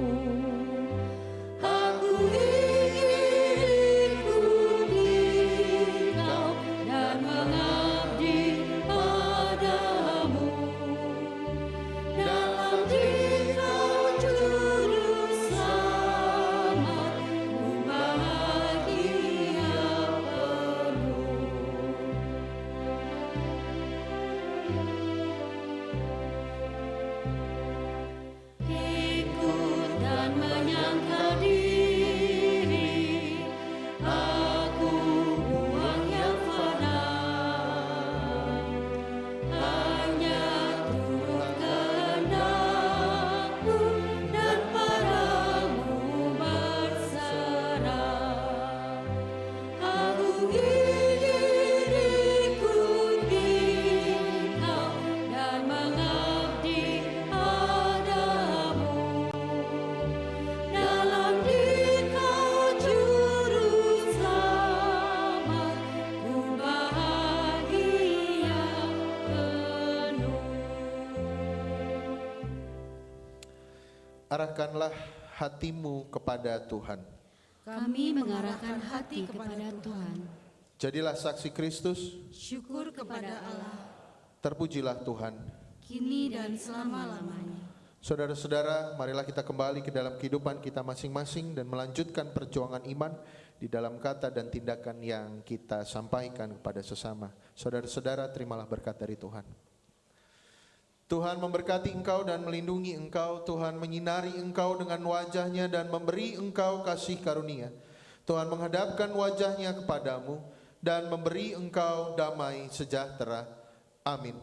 Aku ingin ikuti Kau dan mengabdi padamu. Dalam Dikau juru selamat, ku bahagia penuh. Ikut dan menyangka diri, aku buang yang fana. Hanya turut kehendak-Mu dan padamu berserah. Aku ingin ikuti Kau dan mengabdi padamu. Dalam Dikau juru selamat, ku bahagia penuh.
Arahkanlah hatimu kepada Tuhan.
Kami mengarahkan hati kepada Tuhan.
Jadilah saksi Kristus,
Syukur kepada Allah,
terpujilah Tuhan.
kini dan selama-lamanya.
Saudara-saudara, marilah kita kembali ke dalam kehidupan kita masing-masing dan melanjutkan perjuangan iman di dalam kata dan tindakan yang kita sampaikan kepada sesama. Saudara-saudara, terimalah berkat dari Tuhan. Tuhan memberkati engkau dan melindungi engkau. Tuhan menyinari engkau dengan wajah-Nya dan memberi engkau kasih karunia. Tuhan menghadapkan wajah-Nya kepadamu dan memberi engkau damai sejahtera. Amin.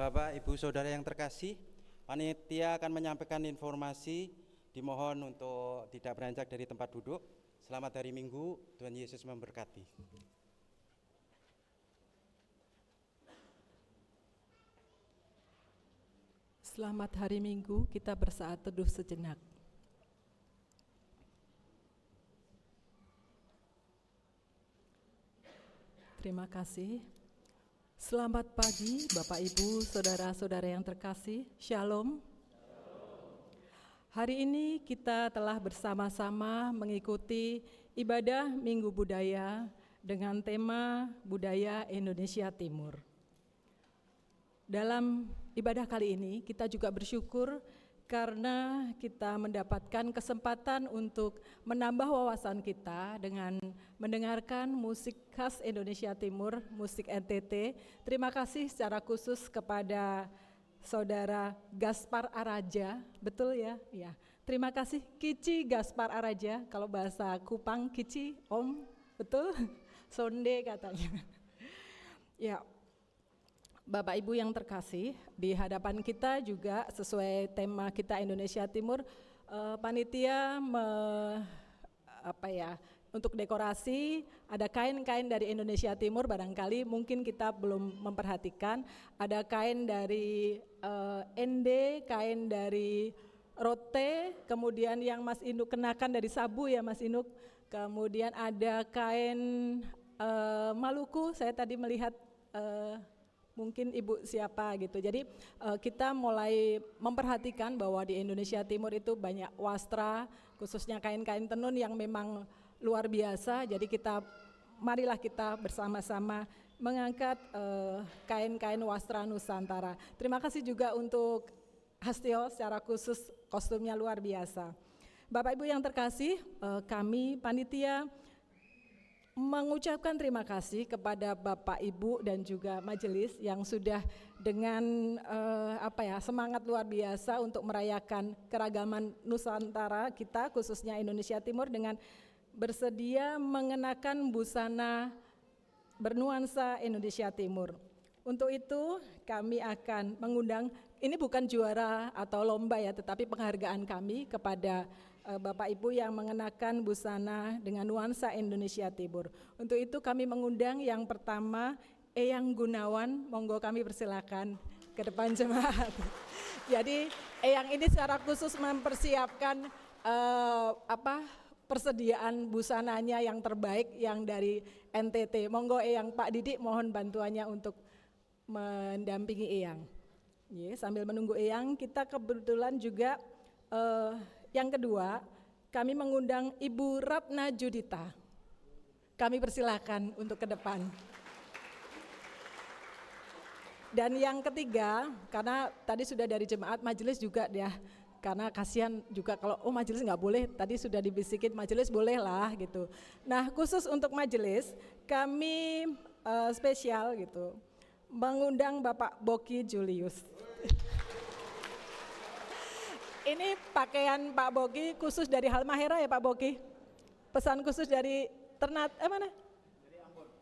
Bapak, Ibu, Saudara yang terkasih, panitia akan menyampaikan informasi. Dimohon untuk tidak beranjak dari tempat duduk. Selamat hari Minggu, Tuhan Yesus memberkati.
Selamat hari Minggu, kita bersaat teduh sejenak. Terima kasih. Selamat pagi Bapak Ibu, Saudara-saudara yang terkasih, Shalom. Hari ini kita telah bersama-sama mengikuti ibadah Minggu Budaya dengan tema Budaya Indonesia Timur. Dalam ibadah kali ini kita juga bersyukur karena kita mendapatkan kesempatan untuk menambah wawasan kita dengan mendengarkan musik khas Indonesia Timur, musik NTT. Terima kasih secara khusus kepada Saudara Gaspar Araja, betul ya? Ya. Terima kasih Kici Gaspar Araja, kalau bahasa Kupang Kici, Om, betul? Sonde katanya. Ya. Bapak Ibu yang terkasih, di hadapan kita juga sesuai tema kita Indonesia Timur, panitia untuk dekorasi ada kain-kain dari Indonesia Timur, barangkali mungkin kita belum memperhatikan. Ada kain dari Ende, kain dari Rote, kemudian yang Mas Inuk kenakan dari Sabu ya Mas Inuk, kemudian ada kain Maluku, saya tadi melihat mungkin ibu siapa gitu. Jadi kita mulai memperhatikan bahwa di Indonesia Timur itu banyak wastra, khususnya kain-kain tenun yang memang luar biasa. Jadi marilah kita bersama-sama mengangkat kain-kain wastra Nusantara. Terima kasih juga untuk Hastio, secara khusus kostumnya luar biasa. Bapak Ibu yang terkasih, kami panitia mengucapkan terima kasih kepada Bapak Ibu dan juga majelis yang sudah dengan semangat luar biasa untuk merayakan keragaman Nusantara kita, khususnya Indonesia Timur, dengan bersedia mengenakan busana bernuansa Indonesia Timur. Untuk itu kami akan mengundang, ini bukan juara atau lomba ya, tetapi penghargaan kami kepada Bapak Ibu yang mengenakan busana dengan nuansa Indonesia Timur. Untuk itu kami mengundang yang pertama Eyang Gunawan, monggo kami persilakan ke depan jemaat. Jadi Eyang ini secara khusus mempersiapkan persediaan busananya yang terbaik yang dari NTT. Monggo Eyang, Pak Didik mohon bantuannya untuk mendampingi Eyang. Sambil menunggu Eyang, kita kebetulan juga yang kedua, kami mengundang Ibu Ratna Judita. Kami persilakan untuk ke depan. Dan yang ketiga, karena tadi sudah dari jemaat, majelis juga ya, karena kasihan juga kalau majelis nggak boleh, tadi sudah dibisikin majelis boleh lah gitu. Nah khusus untuk majelis, kami spesial gitu, mengundang Bapak Boki Julius. Ini pakaian Pak Boki khusus dari Halmahera ya Pak Boki? Pesan khusus dari mana?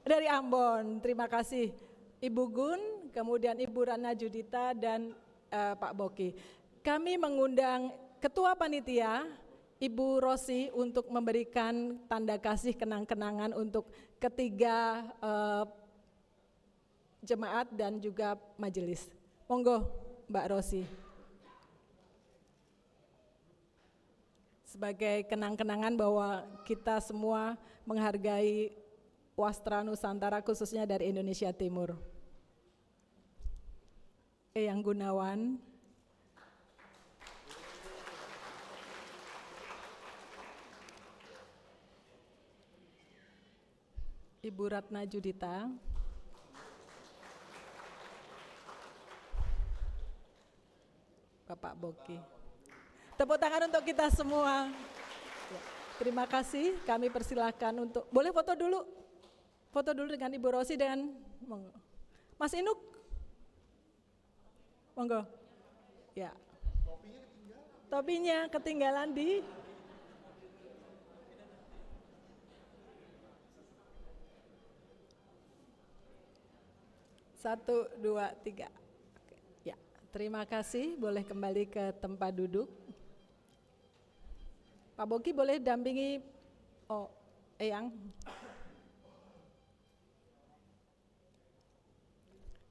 Dari Ambon. Terima kasih Ibu Gun, kemudian Ibu Rana Judita dan Pak Boki. Kami mengundang Ketua Panitia Ibu Rosi untuk memberikan tanda kasih kenang-kenangan untuk ketiga jemaat dan juga majelis. Monggo Mbak Rosi. Sebagai kenang-kenangan bahwa kita semua menghargai wastra Nusantara khususnya dari Indonesia Timur. Eyang Gunawan. Ibu Ratna Judita. Bapak Boki. Tepuk tangan untuk kita semua. Ya, terima kasih, kami persilahkan untuk, boleh foto dulu? Foto dulu dengan Ibu Rosi dan Mas Inuk. Monggo. Ya. Topinya ketinggalan di 1, 2, 3. Ya, terima kasih, boleh kembali ke tempat duduk. Pak Boki boleh dampingi Eyang.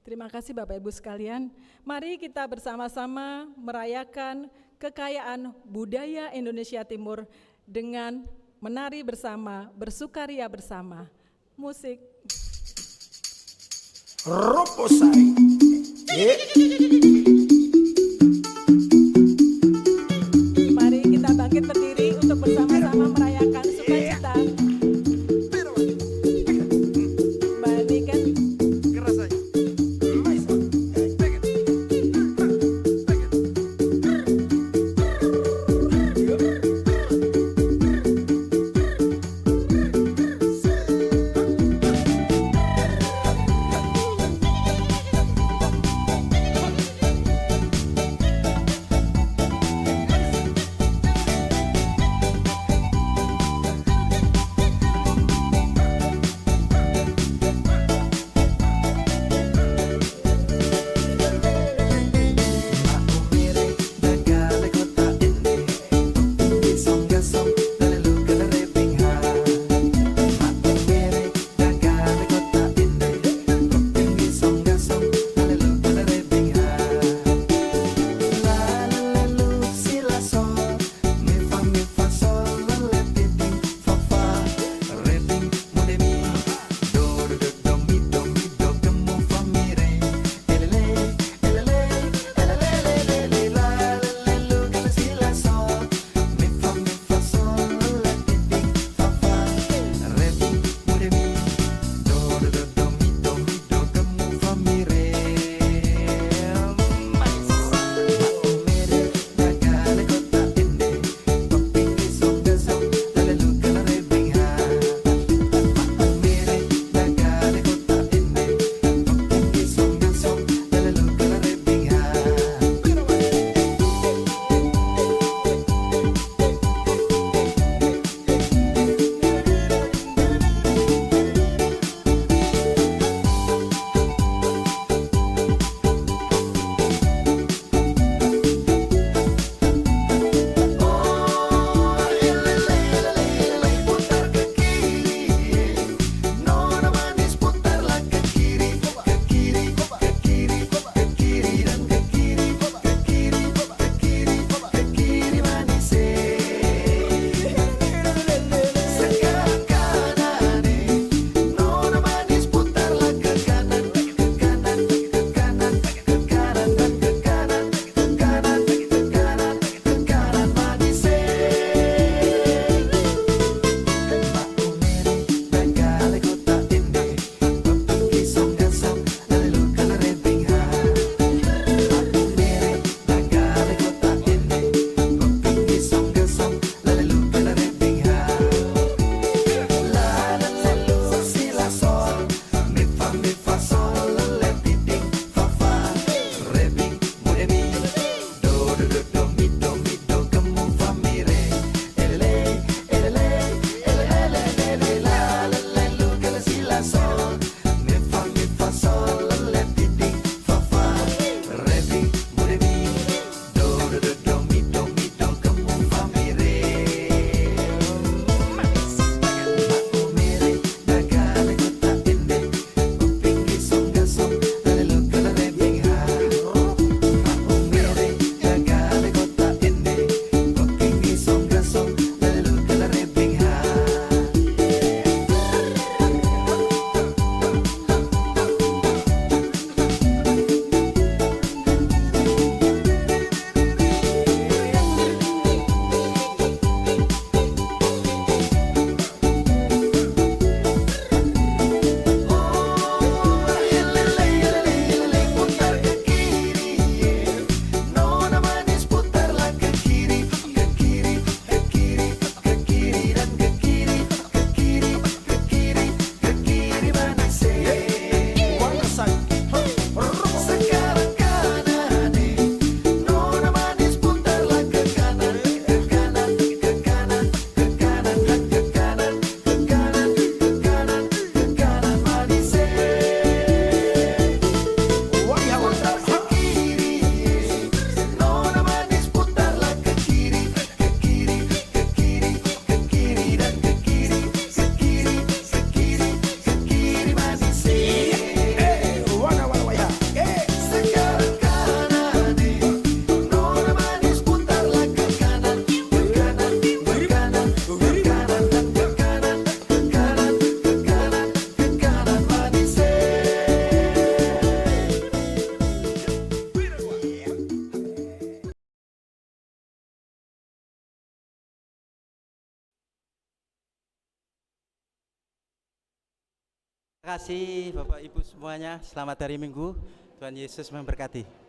Terima kasih Bapak Ibu sekalian. Mari kita bersama-sama merayakan kekayaan budaya Indonesia Timur dengan menari bersama, bersukaria bersama. Musik.
Roposai.
Mari kita bangkit berdiri untuk bersama-sama merayakan sukacita. Mbak Niken.
Terima kasih Bapak Ibu semuanya. Selamat hari Minggu. Tuhan Yesus memberkati.